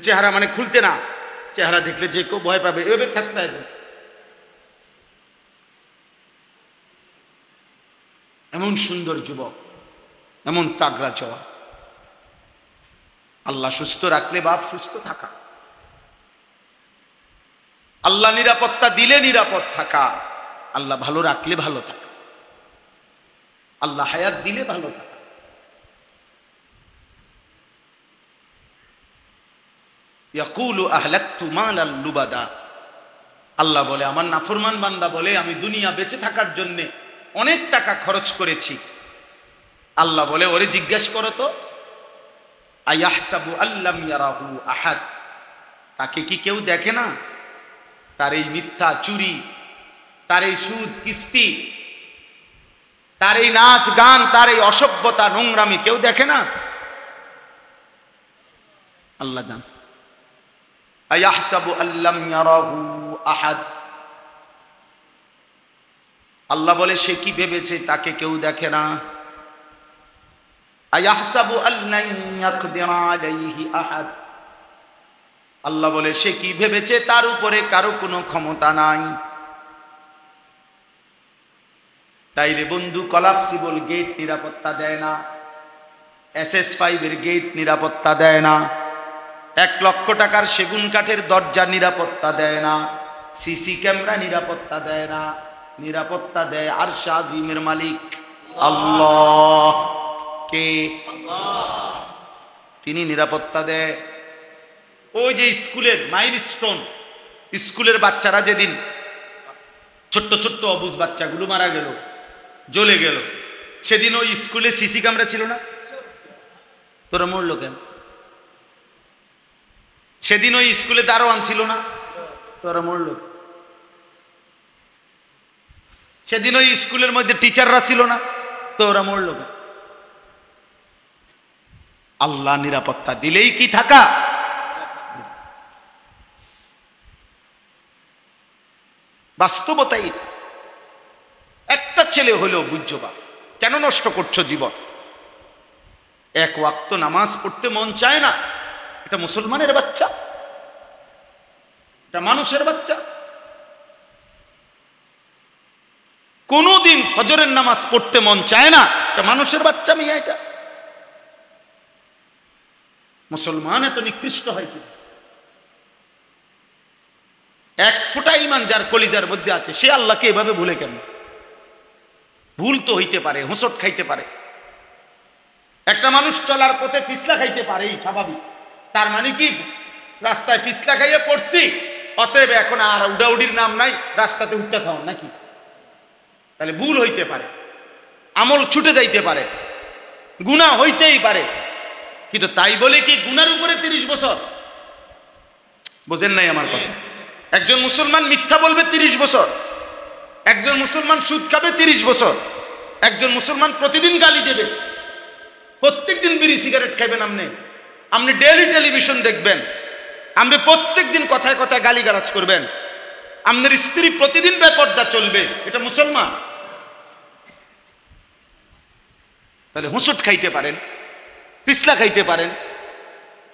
চেহারা মানে খুলতে না, চেহারা দেখলে যে কেউ ভয় পাবে, এভাবে থাকতে হয় বলছে। এমন সুন্দর যুবক, এমন তাগড়া জওয়া। আল্লাহ সুস্থ রাখলে বাপ সুস্থ থাকা, আল্লাহ নিরাপত্তা দিলে নিরাপদ থাকা, আল্লাহ ভালো রাখলে ভালো থাকা, আল্লাহ হায়াত দিলে ভালো থাকা। ইয়াকুলু আহলাকতু মালাল লুবাদা, আল্লাহ বলে, আমার নাফরমান বান্দা বলে, আমি দুনিয়া বেঁচে থাকার জন্য অনেক টাকা খরচ করেছি। আল্লাহ বলে, ওরে জিজ্ঞাসা করো তো, আয়াহসাবু আল্লাম ইয়ারাহু আহাদ, তাকে কি কেউ দেখে না? তার এই মিথ্যা, চুরি, তার এই সুদ, কিস্তি, তার এই নাচ গান, তার এই অসভ্যতা, নোংরামি কেউ দেখে না? আল্লাহ জান। আয়াহসাবু আল্লাম ইয়ারাহু আহাদ। আল্লাহ বলে সে কি ভেবেছে তাকে কেউ দেখে না। আয়াহসাবু আল্লান ইয়াকদিরা আলাইহি আহাদ। আল্লাহ বলে সে কি ভেবেছে তার উপরে কারো কোনো ক্ষমতা নাই। তাইলে বন্ধু কলাপসিবল গেট নিরাপত্তা দেয় না, SS5 এর গেট নিরাপত্তা দেয় না, 1 লক্ষ টাকার সেগুন কাঠের দরজা নিরাপত্তা দেয় না, সিসি ক্যামেরা নিরাপত্তা দেয় না। নিরাপত্তা দেয় আরশ আজিমের মালিক আল্লাহ। কে? তিনি নিরাপত্তা দেয়। ওই যে স্কুলের মাইলস্টোন, স্কুলের বাচ্চারা যেদিন ছোট্ট ছোট্ট অবুঝ বাচ্চাগুলো মারা গেল, জ্বলে গেল, সেদিন ওই স্কুলে সিসি ক্যামেরা ছিল না? তোরা মরল কেন? সেদিন ওই স্কুলে দারোয়ান ছিল না? তোরা মরল। সেদিন ওই স্কুলের মধ্যে টিচাররা ছিল না? তোরা মরল কেন? আল্লাহ নিরাপত্তা দিলেই কি থাকা? বাস্তবতাই। একটা ছেলে হলেও বুঝছো বাপ, কেন নষ্ট করছো জীবন? 1 ওয়াক্ত নামাজ পড়তে মন চায় না? এটা মুসলমানের বাচ্চা, এটা মানুষের বাচ্চা। কোনদিন ফজরের নামাজ পড়তে মন চায় না? এটা মানুষের বাচ্চা মিয়া। এটা মুসলমান এত নিকৃষ্ট হয় কি? 1 ফোঁটা ঈমান যার কলিজার মধ্যে আছে সে আল্লাহকে এভাবে ভুলে কেন? ভুল তো হইতে পারে, হোঁচট খাইতে পারে। একটা মানুষ চলার পথে পিছলা খাইতে পারে, স্বাভাবিক। তার মানে কি রাস্তায় পিছলা খাইয়ে পড়ছি, অতএব এখন আর উডাউডির নাম নাই, রাস্তাতে উঠতে থাও নাকি? তাহলে ভুল হইতে পারে, আমল ছুটে যাইতে পারে, গুনাহ হইতেই পারে। কিন্তু তাই বলে কি গুনার উপরে 30 বছর? বোঝেন নাই আমার কথা? একজন মুসলমান মিথ্যা বলবে 30 বছর, একজন মুসলমান সুদ খাবে 30 বছর, একজন মুসলমান প্রতিদিন গালি দেবে, প্রত্যেকদিন বিড়ি সিগারেট খাইবেন, আপনি ডেইলি টেলিভিশন দেখবেন, আপনি প্রত্যেকদিন কথায় কথায় গালিগালাজ করবেন, আপনার স্ত্রী প্রতিদিন বেপর্দা চলবে, এটা মুসলমান? তাহলে হুঁচট খাইতে পারেন, পিছলা খাইতে পারেন,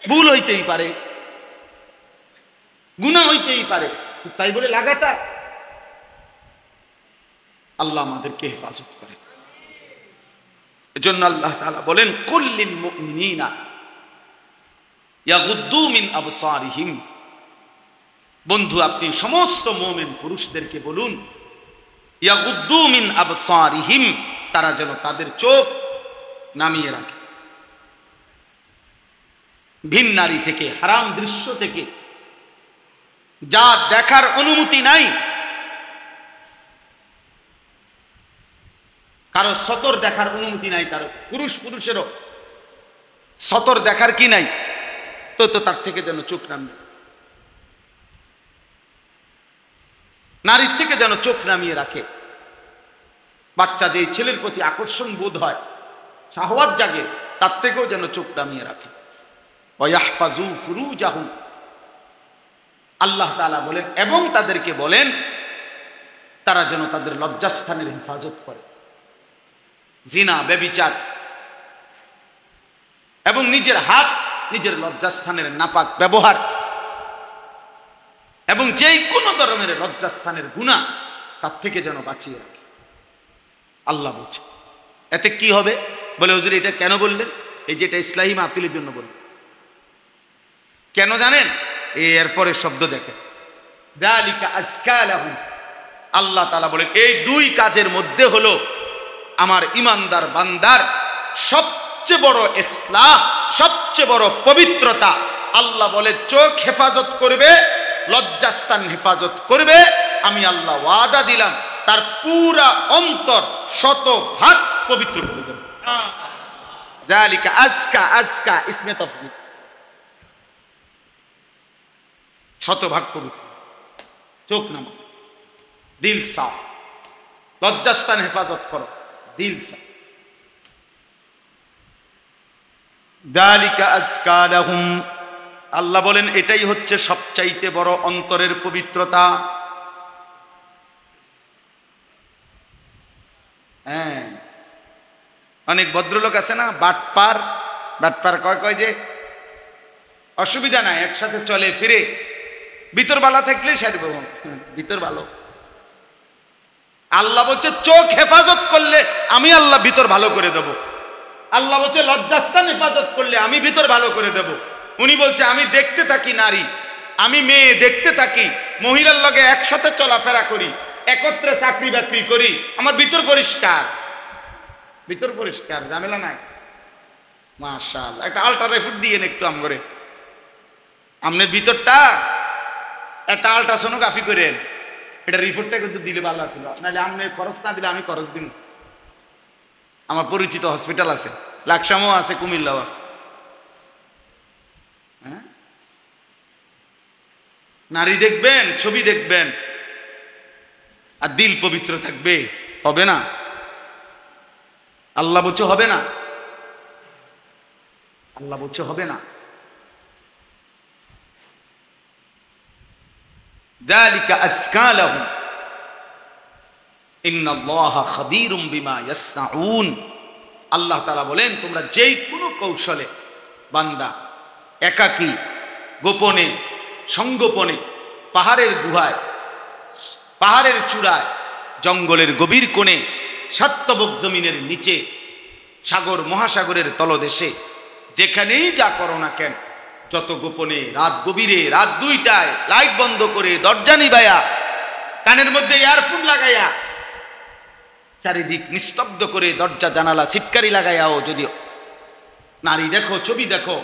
ভুল হইতেই পারে, গুনাহ হইতেই পারে, তাই বলে লাগাতার। আল্লাহ আমাদেরকে হেফাজত করে। এজন্য আল্লাহ তাআলা বলেন কুল্লিল মুমিনিনা ইয়াগুদ্দু মিন আবসারিহিম। বন্ধু আপনি সমস্ত মুমিন পুরুষদেরকে বলুন ইয়াগুদ্দু মিন আবসারিহিম, তারা যেন তাদের চোখ নামিয়ে রাখে ভিন নারী থেকে, হারাম দৃশ্য থেকে, যা দেখার অনুমতি নাই। কারো সতর দেখার অনুমতি নাই, কারো পুরুষেরও সতর দেখার কি নাই, তো তার থেকে যেন চোখ নামিয়ে, নারীর থেকে যেন চোখ নামিয়ে রাখে। বাচ্চাদের ছেলের প্রতি আকর্ষণ বোধ হয়, শাহওয়াত জাগে, তার থেকেও যেন চোখ নামিয়ে রাখে। ওয়াহফাজু ফুরুজাহুম, আল্লাহ তাআলা বলেন এবং তাদেরকে বলেন তারা যেন তাদের লজ্জাস্থানের হেফাজত করে। জিনা, ব্যভিচার এবং নিজের হাত নিজের লজ্জাস্থানের নাপাক ব্যবহার এবং যেই কোনো ধরনের লজ্জাস্থানের গুনাহ তার থেকে যেন বাঁচিয়ে রাখে। আল্লাহ বলছে এতে কি হবে? বলে হুজুর এটা কেন বললেন? এই যে এটা ইসলাহি মাহফিলের জন্য বললেন। কেন জানেন? এরপরে শব্দ দেখেন, যালিকা আজকা লাহুম। আল্লাহ তাআলা বলেন এই 2 কাজের মধ্যে হলো আমার ইমানদার বান্দার সবচেয়ে বড় ইসলাহ, সবচেয়ে বড় পবিত্রতা। আল্লাহ বলে চোখ হেফাজত করবে, লজ্জাস্থান হেফাজত করবে, আমি আল্লাহ ওয়াদা দিলাম তার পুরা অন্তর 100% পবিত্র করে দেব। যালিকা আজকা, আজকা ইসমে তাফসীর, 100% পবিত্র। চোখ নামা, দিল সাফ, লজ্জাস্থান হেফাজত করো, দিল সাফ। যালিকা আজকা লাহুম, আল্লাহ বলেন এটাই হচ্ছে সব চাইতে বড় অন্তরের পবিত্রতা। হ্যাঁ, অনেক ভদ্রলোক আছে না, বাটপার বাটপার কয় যে অসুবিধা নাই, একসাথে চলে ফিরে, ভিতর বালা থাকলে সারব, ভিতর ভালো। আল্লাহ বলছে চোখ হেফাজত করলে আমি আল্লাহ ভিতর ভালো করে দেব। আল্লাহ বলছে লজ্জাস্থান হেফাজত করলে আমি ভিতর ভালো করে দেব। উনি বলছে আমি দেখতে থাকি নারী, আমি মেয়ে দেখতে থাকি, মহিলার লগে একসাথে চলাফেরা করি, একত্রে চাকরি বাকরি করি, আমার ভিতর পরিষ্কার, ভিতর পরিষ্কার, ঝামেলা নাই। মাশাআল্লাহ, একটা আল্ট্রাসাউন্ড দিয়ে একটু আমগরে আমনের ভিতরটা একটা আল্ট্রাসোনোগ্রাফি করেন, এটা রিপোর্টটা কিন্তু দিলে ভালো ছিল, নাহলে আপনি খরচ না দিলে আমি খরচ দিন। আমার পরিচিত হসপিটাল আছে, লাকসামও আছে, কুমিল্লাও আছে। হ্যাঁ, নারী দেখবেন, ছবি দেখবেন, আর দিল পবিত্র থাকবে, হবে না? আল্লাহ বলছে হবে না, আল্লাহ বলছে হবে না। যালিকা আযকা লাহুম ইন্নাল্লাহা খাবীরুম বিমা ইয়াসনাউন। আল্লাহ তাআলা বলেন তোমরা যেই কোনো কৌশলে, বান্দা একাকী, গোপনে, সংগোপনে, পাহাড়ের গুহায়, পাহাড়ের চূড়ায়, জঙ্গলের গভীর কোণে, সাতবক জমিনের নিচে, সাগর মহাসাগরের তলদেশে, যেখানেই যা করো না কেন, যত গোপনে, রাত গভীরে, রাত 2টায় লাইট বন্ধ করে, দরজা নিবাইয়া, কানের মধ্যে ইয়ারফোন লাগাইয়া, চারিদিক নিস্তব্ধ করে, দরজা জানালা ছিটকারি লাগাইয়াও যদি নারী দেখো, ছবি দেখো,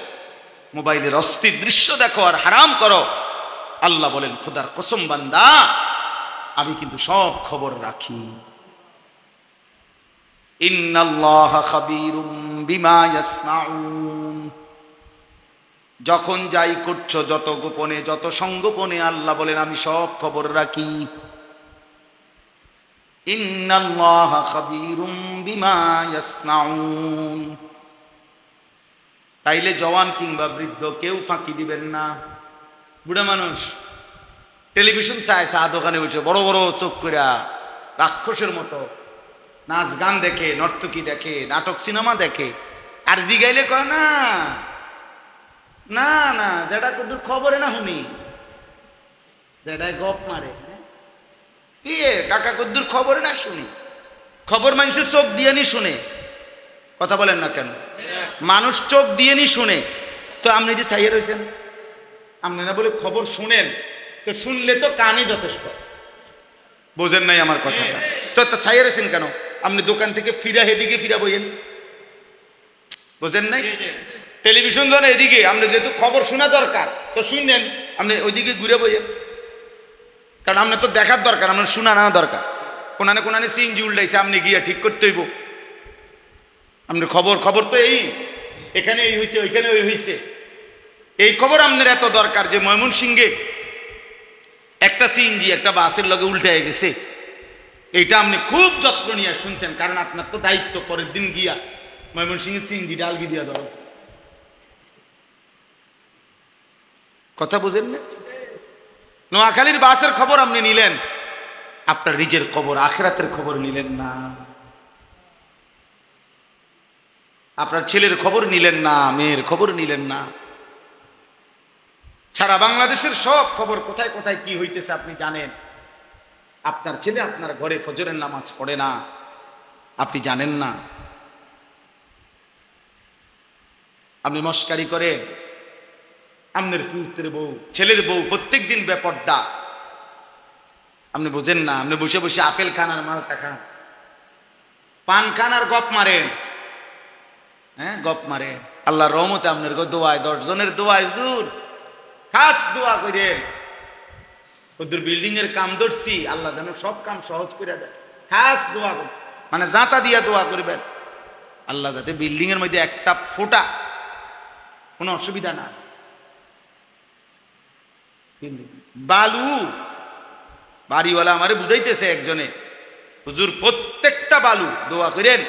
মোবাইলের অস্থির দৃশ্য দেখো আর হারাম করো, আল্লাহ বলেন খোদার কসম বান্দা আমি কিন্তু সব খবর রাখি। ইন্নাল্লাহা খাবীরুম বিমা ইয়াসনাউন। যখন যাই করছো, যত গোপনে, যত সংগোপনে, আল্লাহ বলেন আমি সব খবর রাখি। ইন্নাল্লাহা খাবীরুম বিমা ইয়াসনাউন। তাইলে জওয়ান কিংবা বৃদ্ধ কেউ ফাঁকি দিবেন না। বুড়া মানুষ টেলিভিশন চায়, চা দোকানে বসে বড় বড় চোখ কইরা রাক্ষসের মতো নাচ গান দেখে, নর্তকী দেখে, নাটক সিনেমা দেখে, আর জিগাইলে কয় না না না, যেটা কদুর খবরে না শুনি, যেটা গপ মারে, কি কাকা কদ্দুর খবরে না শুনি, খবর মানুষের চোখ দিয়ে নি শুনে, কথা বলেন না কেন? মানুষ চোখ দিয়ে নি শুনে, তো আপনি যে চাইয়ে রয়েছেন, আপনি না বলে খবর শুনেন, তো শুনলে তো কানে যথেষ্ট। বোঝেন নাই আমার কথাটা? তো চাইয়ে রয়েছেন কেন? আপনি দোকান থেকে ফিরা এদিকে ফিরা বইয়েন, বোঝেন নাই? টেলিভিশন ধরেন এদিকে, আপনি যেহেতু খবর শোনা দরকার তো শুনলেন, আপনি ওইদিকে ঘুরে বইয়েন, কারণ আপনার তো দেখার দরকার, আপনার শোনা না দরকার। কোনানে কোনানে সিএনজি উল্টাইছে, আপনি গিয়া ঠিক করতে হইব। আপনার খবর তো এই, এখানে এই হয়েছে, ওইখানে ওই হয়েছে, এই খবর আপনার এত দরকার যে ময়মনসিংহে একটা সিএনজি একটা বাসের লগে উল্টায় গেছে, এইটা আপনি খুব যত্ন নিয়ে শুনছেন, কারণ আপনার তো দায়িত্ব পরের দিন গিয়া ময়মনসিংহের সিএনজি ডালগি দিয়া ধরো। কথা বুঝেন না? নোয়াখালীর বাসের খবর আপনি নিলেন, আপনার নিজের খবর, আখিরাতের খবর নিলেন না। আপনার ছেলের খবর নিলেন না, মেয়ের খবর নিলেন না। সারা বাংলাদেশের সব খবর, কোথায় কোথায় কি হইতেছে আপনি জানেন। আপনার ছেলে আপনার ঘরে ফজরের নামাজ পড়ে না, আপনি জানেন না। আপনি মস্কারি করেন, আপনার পুত্রের বউ, ছেলের বউ প্রত্যেক দিন বেপর্দা, আপনি বোঝেন না। আপনি বসে বসে আপেল খান আর মালটা খান, পান খান আর গপ মারেন। হ্যাঁ, গপ মারেন। আল্লাহর রহমতে আপনার দোয়ায়, 10 জনের দোয়ায় হুজুর খাস দোয়া করেন, ওদের বিল্ডিং এর কাম ধরছি, আল্লাহ যেন সব কাম সহজ করে দেয়। খাস দোয়া করবেন, মানে জাঁতা দিয়া দোয়া করবেন, আল্লাহ যাতে বিল্ডিং এর মধ্যে একটা ফোঁটা কোনো অসুবিধা না। বালু বাড়িওয়ালা আমারে বুঝাইতেছে একজনে, হুজুর প্রত্যেকটা বালু দোয়া করেন,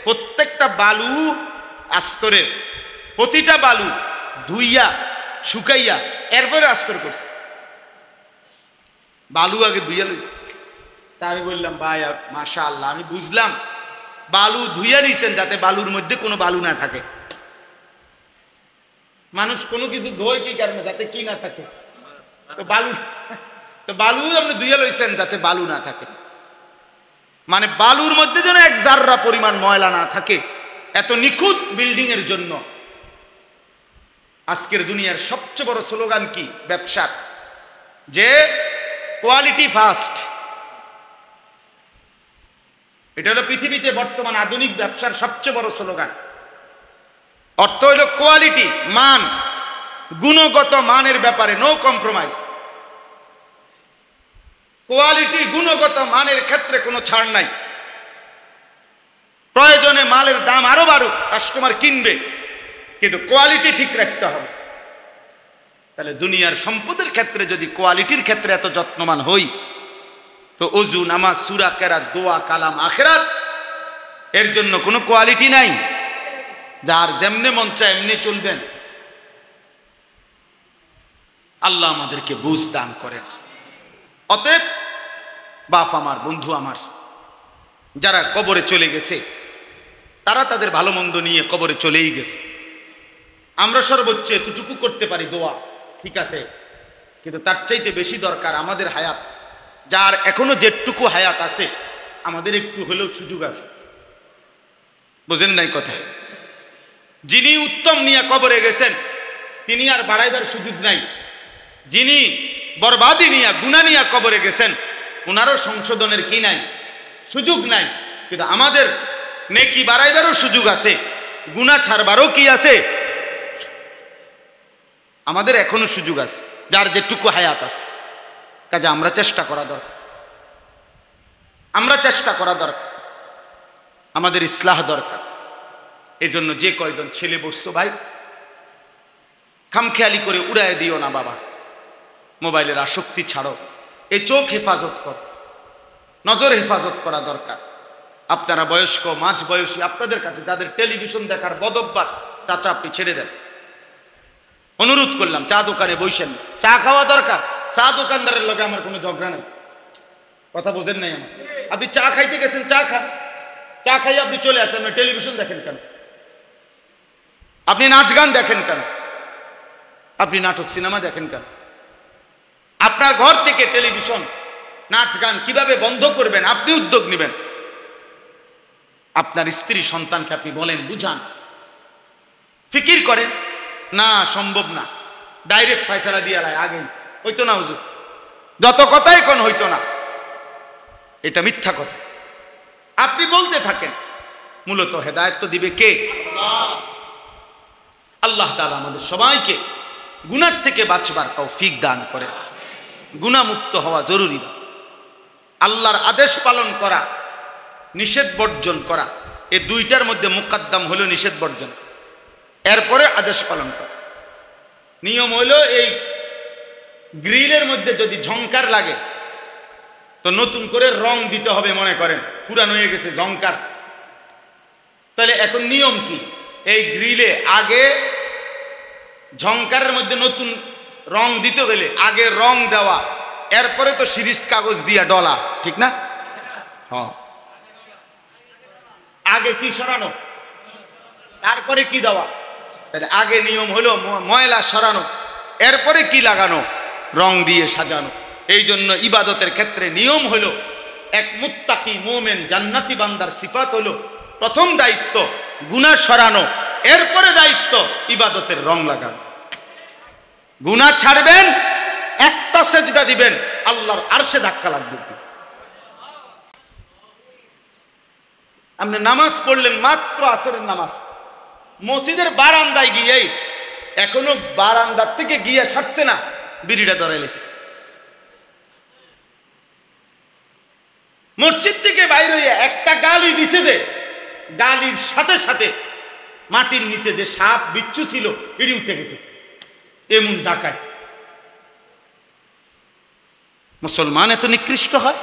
প্রত্যেকটা বালু আস্তরের, প্রতিটা বালু ধুইয়া শুকাইয়া এরপরে আস্তর করছে। বালু আগে ধুইয়া লইছে। তা আমি বললাম ভাই মাশাআল্লাহ, আমি বুঝলাম বালু ধুইয়া নিছেন যাতে বালুর মধ্যে কোনো বালু না থাকে। মানুষ কোনো কিছু ধোয় কি কারণে? যাতে কি না থাকে। তো বালু আপনি ধুইয়া লইছেন যাতে বালু না থাকে, মানে বালুর মধ্যে যেন এক জাররা পরিমাণ ময়লা না থাকে। এত নিখুঁত বিল্ডিং এর জন্য আজকের দুনিয়ার সবচেয়ে বড় স্লোগান কি? ব্যবসার, যে কোয়ালিটি ফার্স্ট। এটা হলো পৃথিবীতে বর্তমান আধুনিক ব্যবসার সবচেয়ে বড় স্লোগান। অর্থ হইল কোয়ালিটি, মান, গুণগত মানের ব্যাপারে নো কম্প্রোমাইজ। কোয়ালিটি, গুণগত মানের ক্ষেত্রে কোনো ছাড় নাই। প্রয়োজনে মালের দাম আরো বাড়ুক, কাস্টমার কিনবে, কিন্তু কোয়ালিটি ঠিক রাখতে হবে। তাহলে দুনিয়ার সম্পদের ক্ষেত্রে যদি কোয়ালিটির ক্ষেত্রে এত যত্নবান হই, তো ওযু, নামাজ, সূরা কেরাত, দোয়া, কালাম, আখিরাত এর জন্য কোনো কোয়ালিটি নাই। যার যেমনে মন চায় এমনি চলবেন। আল্লাহ আমাদেরকে বুঝ দান করেন। অতএব বাপ আমার, বন্ধু আমার, যারা কবরে চলে গেছে তারা তাদের ভালো মন্দ নিয়ে কবরে চলেই গেছে। আমরা সর্বোচ্চ এতটুকু করতে পারি দোয়া, ঠিক আছে, কিন্তু তার চাইতে বেশি দরকার আমাদের হায়াত। যার এখনো যেটুকু হায়াত আছে আমাদের একটু হলেও সুযোগ আছে। বুঝেন নাই কথা? যিনি উত্তম নিয়ে কবরে গেছেন তিনি আর বাড়াইবার সুযোগ নাই। যিনি বরবাদি নিয়ে, গুনাহ নিয়ে কবরে গেছেন ওনারও সংশোধনের কি নাই? সুযোগ নাই। কিন্তু আমাদের নেকি বাড়াইবারও সুযোগ আছে, গুনাহ ছাড়বারও কি আছে? আমাদের এখনো সুযোগ আছে, যার যেটুকু হায়াত আছে। কাজে আমরা চেষ্টা করা দরকার, আমরা চেষ্টা করা দরকার, আমাদের ইসলাহ দরকার। এই জন্য যে কয়জন ছেলে বসছো ভাই, খামখেয়ালি করে উড়ায় দিও না বাবা। মোবাইলের আসক্তি ছাড়ো, এই চোখ হেফাজত কর, নজর হেফাজত করা দরকার। আপনারা বয়স্ক, মাঝ বয়সী, আপনাদের কাছে যাদের টেলিভিশন দেখার বদভ্যাস, চাচা আপনি ছেড়ে দেন। অনুরোধ করলাম, চা দোকানে বসেন, চা খাওয়া দরকার। চা দোকানদারের লগে আমার কোনো ঝগড়া নেই, কথা বোঝেন নাই আমার। আপনি চা খাইতে গেছেন, চা খান, চা খাই আপনি চলে আসেন, টেলিভিশন দেখেন কেন? আপনি নাচ গান দেখেন কেন? আপনি নাটক সিনেমা দেখেন কেন? আপনার ঘর থেকে টেলিভিশন, নাচ গান কিভাবে বন্ধ করবেন আপনি উদ্যোগ নেবেন। আপনার স্ত্রী সন্তানকে আপনি বলেন, বুঝান, ফিকির করেন। না, সম্ভব না, ডাইরেক্ট ফয়সালা দিয়ে আগেই হইতো না হুজুর, যত কথাই কোন হইতো না, এটা মিথ্যা কথা। আপনি বলতে থাকেন, মূলত হেদায়েত তো দিবে কে? আল্লাহ তাআলা আমাদের সবাইকে গুনাহ থেকে বাঁচবার তৌফিক দান করে। গুনাহ মুক্ত হওয়া জরুরি। আল্লাহর আদেশ পালন করা, নিষেধ বর্জন করা, এই দুইটার মধ্যে মুকদ্দম হলো নিষেধ বর্জন, এরপরে আদেশ পালন করা। নিয়ম হলো এই গ্রিলের মধ্যে যদি ঝংকার লাগে তো নতুন করে রং দিতে হবে। মনে করেন পুরানো হয়ে গেছে ঝংকার, তাহলে এখন নিয়ম কি? এই গ্রিলে আগে ঝংকারের মধ্যে নতুন রং দিতে গেলে আগে রং দেওয়া, এরপরে তো সিরিজ কাগজ দিয়া ডলা, ঠিক না? হ্যাঁ, আগে কি সরানো, তারপরে কি দেওয়া। তাহলে আগে নিয়ম হলো ময়লা সরানো, এরপরে কি লাগানো, রং দিয়ে সাজানো। এই জন্য ইবাদতের ক্ষেত্রে নিয়ম হলো, এক মুত্তাকি মুমিন জান্নাতি বান্দার সিফাত হলো প্রথম দায়িত্ব গুনাহ সরানো, এরপরে দায়িত্ব ইবাদতের রং লাগানো। গুনাহ ছাড়বেন, একটা সেজদা দিবেন, আল্লাহর আরশে ধাক্কা লাগবে। আপনি নামাজ পড়লেন, মাত্র আসরের নামাজ, মসজিদের বারান্দায় গিয়ে, এখনো বারান্দার থেকে গিয়ে সারছে না, বিড়িটা ধরাইলেছে। মসজিদ থেকে বাইরে হইয়া একটা গালি দিছে, যে গালির সাথে সাথে মাটির নিচে যে সাপ বিচ্ছু ছিল এটি উঠে গেছে। এমন ডাকায় মুসলমান এত নিকৃষ্ট হয়?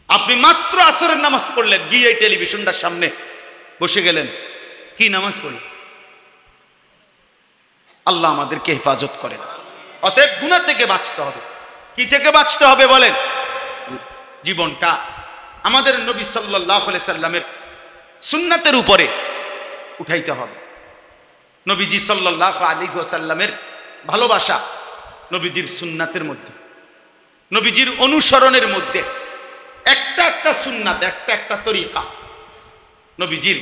আপনি মাত্র আসরের নামাজ পড়লেন, গিয়ে টেলিভিশনটার সামনে বসে গেলেন, কি নামাজ পড়লেন? আল্লাহ আমাদেরকে হেফাজত করেন। অতএব গুনাহ থেকে বাঁচতে হবে। কি থেকে বাঁচতে হবে বলেন? জীবনটা আমাদের নবী সাল্লাল্লাহু আলাইহি সাল্লামের সুন্নাতের উপরে উঠাইতে হবে। নবীজি সাল্লাল্লাহু আলাইহি ওয়াসাল্লামের ভালোবাসা নবীজির সুন্নাতের মধ্যে, নবীজির অনুসরণের মধ্যে একটা একটা সুন্নাত, একটা একটা তরিকা নবীজির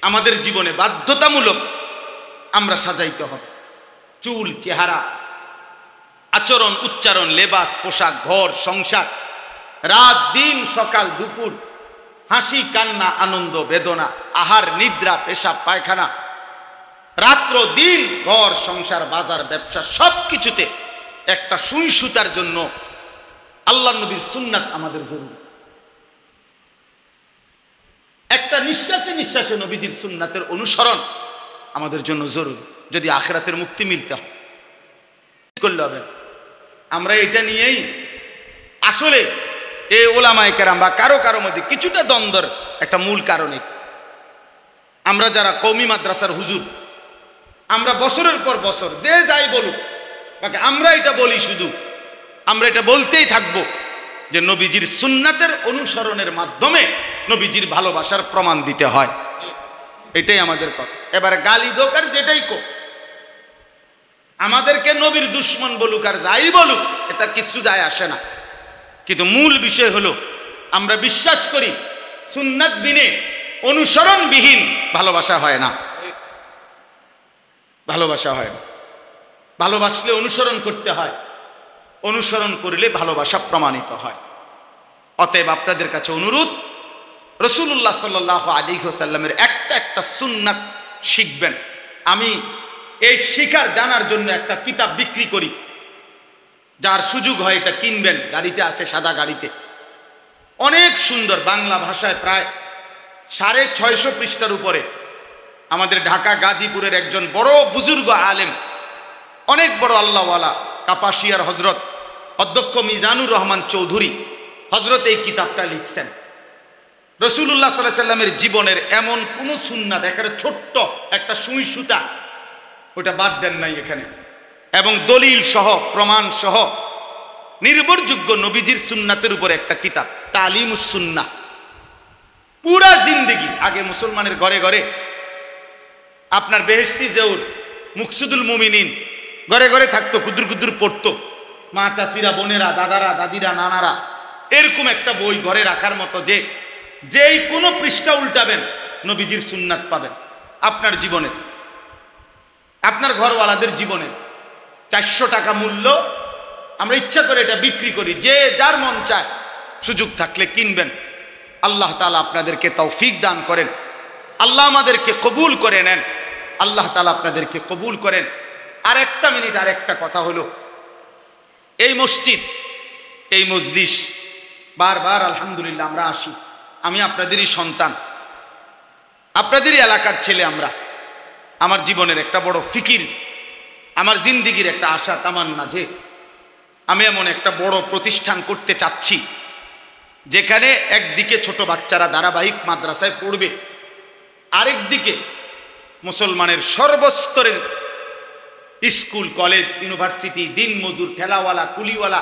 আমাদের জীবনে বাধ্যতামূলক আমরা সাজাইতে হবে। চুল, চেহারা, আচরণ, উচ্চারণ, লেবাস, পোশাক, ঘর, সংসার, রাত দিন, সকাল দুপুর, হাসি কান্না, আনন্দ বেদনা, আহার নিদ্রা, পেশাব পায়খানা, রাত্র দিন, ঘর সংসার, বাজার ব্যবসা, সব কিছুতে একটা সুই সুতার জন্য আল্লাহ নবীর সুন্নাত আমাদের জরুরি। একটা নিঃশ্বাসে নিঃশ্বাসে নবীজির সুন্নাতের অনুসরণ আমাদের জন্য জরুরি, যদি আখিরাতের মুক্তি মিলতে হয়। করলে হবে আমরা এটা নিয়েই আসলে এই ওলামায়ে কেরাম বা কারো কারো মধ্যে কিছুটা দ্বন্দ্বের একটা মূল কারণে আমরা যারা কওমি মাদ্রাসার হুজুর, আমরা বছরের পর বছর যে যাই বলুক, আমরা এটা বলি, শুধু আমরা এটা বলতেই থাকবো যে নবীজির সুন্নাতের অনুসরণের মাধ্যমে নবীজির ভালোবাসার প্রমাণ দিতে হয়। এটাই আমাদের কথা। এবার গালি দোক আর যেটাই কো, আমাদেরকে নবীর দুশ্মন বলুক আর যাই বলুক, এটা কিছু যায় আসে না। কিন্তু মূল বিষয় হলো আমরা বিশ্বাস করি সুন্নাত বিনে, অনুসরণবিহীন ভালোবাসা হয় না। ভালোবাসা হয় না। ভালোবাসলে অনুসরণ করতে হয়, অনুসরণ করলে ভালোবাসা প্রমাণিত হয়। অতএব আপনাদের কাছে অনুরোধ, রাসূলুল্লাহ সাল্লাল্লাহু আলাইহি ওয়াসাল্লামের একটা একটা সুন্নাত শিখবেন। আমি এই শিখার জানার জন্য একটা কিতাব বিক্রি করি, যার সুযোগ হয় এটা কিনবেন। গাড়িতে আছে, সাদা গাড়িতে, অনেক সুন্দর বাংলা ভাষায়, প্রায় 650 পৃষ্ঠার উপরে। আমাদের ঢাকা গাজীপুরের একজন বড় বুজুর্গ আলেম, অনেক বড় আল্লাহওয়ালা, কাপাসিয়ার হজরত অধ্যক্ষ মিজানুর রহমান চৌধুরী হজরত এই কিতাবটা লিখছেন। রাসূলুল্লাহ সাল্লাল্লাহু আলাইহি সাল্লামের জীবনের এমন কোন সুন্নাত, একেবারে ছোট্ট একটা সুই সুতা, ওটা বাদ দেন নাই এখানে, এবং দলিল সহ, প্রমাণ সহ নির্ভরযোগ্য নবীজির সুন্নাতের উপরে একটা কিতাব, তালিমুস সুন্নাহ। পুরা জিন্দেগি আগে মুসলমানের ঘরে ঘরে আপনার বেহেশতি জেউর, মুকসুদুল মুমিনিন ঘরে ঘরে থাকতো, কুদুর কুদুর পড়তো মা, চাচিরা, বোনেরা, দাদারা, দাদিরা, নানারা। এরকম একটা বই ঘরে রাখার মতো, যে যেই কোনো পৃষ্ঠা উল্টাবেন নবীজির সুন্নাত পাবেন আপনার জীবনের, আপনার ঘরওয়ালাদের জীবনে। 400 টাকা মূল্য, আমরা ইচ্ছা করে এটা বিক্রি করি, যে যার মন চায় সুযোগ থাকলে কিনবেন। আল্লাহ তাআলা আপনাদেরকে তৌফিক দান করেন, আল্লাহ আমাদেরকে কবুল করে নেন, আল্লাহ তাআলা আপনাদেরকে কবুল করেন। আর একটা মিনিট, আর একটা কথা হলো, এই মসজিদ, এই মজলিস বারবার আলহামদুলিল্লাহ আমরা আসি। আমি আপনাদেরই সন্তান, আপনাদেরই এলাকার ছেলে। আমার জীবনের একটা বড় ফিকির, আমার জিন্দিগির একটা আশা তামান্না, যে আমি এমন একটা বড় প্রতিষ্ঠান করতে চাচ্ছি, যেখানে একদিকে ছোট বাচ্চারা ধারাবাহিক মাদ্রাসায় পড়বে, আরেকদিকে মুসলমানের সর্বস্তরের স্কুল, কলেজ, ইউনিভার্সিটি, দিন মজুর, ঠেলাওয়ালা, কুলিওয়ালা,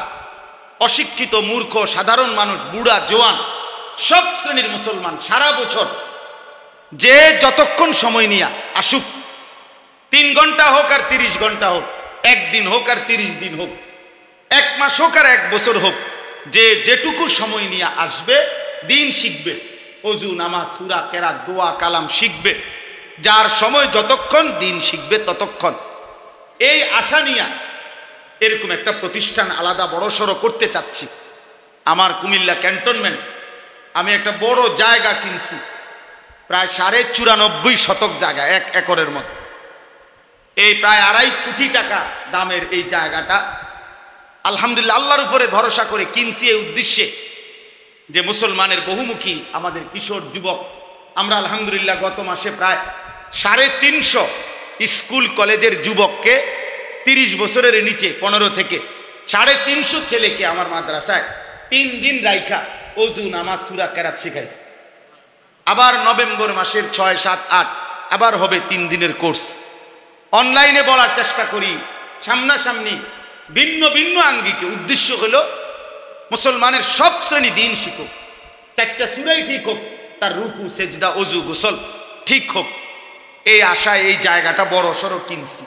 অশিক্ষিত, মূর্খ, সাধারণ মানুষ, বুড়া, জোয়ান, সব শ্রেণীর মুসলমান সারা বছর যে যতক্ষণ সময় নিয়ে আসুক, 3 ঘন্টা হোক আর 30 ঘন্টা হোক, একদিন হোক আর 30 দিন হোক, 1 মাস হোক আর 1 বছর হোক, যে যেটুকু সময় নিয়ে আসবে, দিন শিখবে, ওযু, নামাজ, সূরা, কেরাত, দোয়া, কালাম শিখবে। যার সময় যতক্ষণ, দিন শিখবে ততক্ষণ। এই আশা নিয়ে এরকম একটা প্রতিষ্ঠান আলাদা বড় সড়ো করতে চাচ্ছি। আমার কুমিল্লা ক্যান্টনমেন্ট, আমি একটা বড় জায়গা কিনছি, প্রায় 94.5 শতক জায়গা, 1 একরের মতো। এই প্রায় 2.5 কোটি টাকা দামের এই জায়গাটা আলহামদুলিল্লাহ আল্লাহর উপরে ভরসা করে কিনছি, এই উদ্দেশ্যে যে মুসলমানের বহুমুখী আমাদের কিশোর যুবক, আমরা আলহামদুলিল্লাহ গত মাসে প্রায় 350 স্কুল কলেজের যুবককে, 30 বছরের নিচে 15 থেকে 350 ছেলেকে আমার মাদ্রাসায় 3 দিন রাইখা ওযু, নামাজ, সূরা, কেরাত শিখাইছি। আবার নভেম্বর মাসের 6, 7, 8 আবার হবে 3 দিনের কোর্স। অনলাইনে বলার চেষ্টা করি, সামনাসামনি ভিন্ন ভিন্ন আঙ্গিকে। উদ্দেশ্য হলো মুসলমানের সব শ্রেণী দিন শিখুক, 4টা সূরাই ঠিক হোক, তার রুকু সেজদা ওযু গোসল ঠিক হোক। এই আশায় এই জায়গাটা বড় সড়ো কিনছি।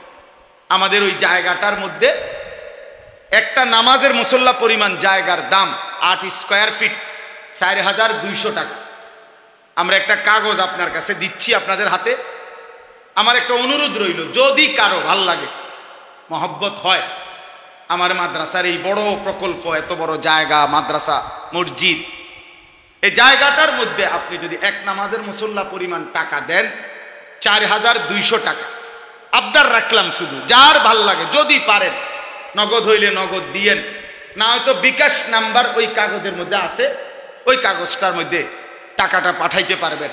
আমাদের ওই জায়গাটার মধ্যে একটা নামাজের মুসল্লা পরিমাণ জায়গার দাম 8 স্কয়ার ফিট 4200 টাকা। আমরা একটা কাগজ আপনার কাছে দিচ্ছি আপনাদের হাতে। আমার একটা অনুরোধ রইল, যদি কারো ভাল লাগে, মহব্বত হয়, আমার মাদ্রাসার এই বড় প্রকল্প, এত বড় জায়গা, মাদ্রাসা, মসজিদ, এই জায়গাটার মধ্যে আপনি যদি এক নামাজের মুসল্লা পরিমাণ টাকা দেন, 4200 টাকা আবদার রাখলাম। শুধু যার ভাল লাগে, যদি পারেন, নগদ হইলে নগদ দিয়েন, না হয়তো বিকাশ নাম্বার ওই কাগজের মধ্যে আছে, ওই কাগজটার মধ্যে টাকাটা পাঠাইতে পারবেন।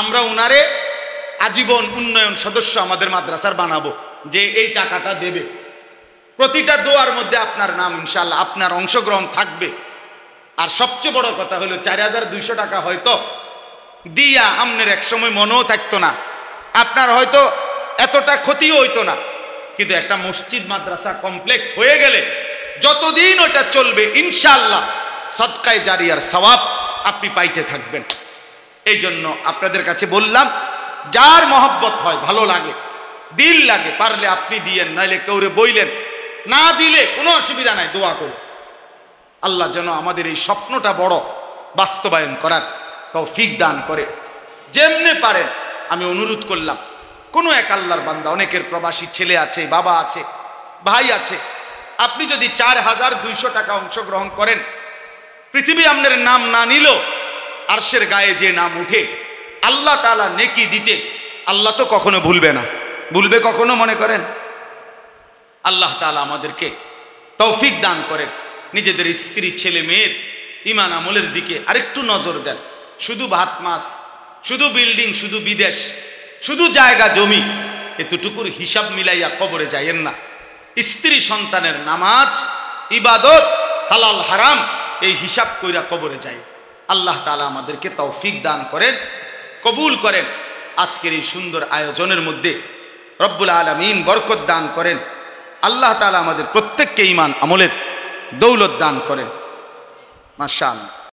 আমরা উনারে আজীবন উন্নয়ন সদস্য আমাদের মাদ্রাসার বানাবো, যে এই টাকাটা দেবে। প্রতিটা দোয়ার মধ্যে আপনার নাম ইনশাআল্লাহ, আপনার অংশগ্রহণ থাকবে। আর সবচেয়ে বড় কথা হলো 4200 টাকা হয়তো দিয়া আমনের এক সময় মনেও থাকতো না, আপনার হয়তো এতটা ক্ষতিও হইতো না, কিন্তু একটা মসজিদ মাদ্রাসা কমপ্লেক্স হয়ে গেলে যতদিন ওটা চলবে ইনশাআল্লাহ সদকায়ে জারিয়ার সওয়াব আপনি পাইতে থাকবেন। এই জন্য আপনাদের কাছে বললাম, যার মহব্বত হয়, ভালো লাগে, দিল লাগে, পারলে আপনি দিয়েন, নাইলে কেউরে বইলেন, না দিলে কোনো অসুবিধা নাই, দোয়া করুন। আল্লাহ যেন আমাদের এই স্বপ্নটা বড় বাস্তবায়ন করার তৌফিক দান করে। যেমনে পারেন আমি অনুরোধ করলাম, কোনো এক আল্লাহর বান্দা, অনেকের প্রবাসী ছেলে আছে, বাবা আছে, ভাই আছে, আপনি যদি 4200 টাকা অংশগ্রহণ করেন, পৃথিবী আপনার নাম না নিল, আরশের গায়ে যে নাম উঠে, আল্লাহ তাআলা নেকি দিতে, আল্লাহ তো কখনো ভুলবে না। ভুলবে কখনো মনে করেন? আল্লাহ তাআলা আমাদেরকে তৌফিক দান করেন, নিজেদের স্ত্রী, ছেলে মেয়ের ঈমান আমলের দিকে আরেকটু নজর দেন। শুধু ভাত মাছ, শুধু বিল্ডিং, শুধু বিদেশ, শুধু জায়গা জমি, এতটুকুর হিসাব মিলাইয়া কবরে যাইয়েন না। স্ত্রী সন্তানের নামাজ, ইবাদত, হালাল হারাম, এই হিসাব কইরা কবরে যাই। আল্লাহ তাআলা আমাদেরকে তৌফিক দান করেন, কবুল করেন। আজকের এই সুন্দর আয়োজনের মধ্যে রব্বুল আলামিন বরকত দান করেন। আল্লাহ তাআলা আমাদের প্রত্যেককে ঈমান আমলের দৌলত দান করেন। মাশাআল্লাহ।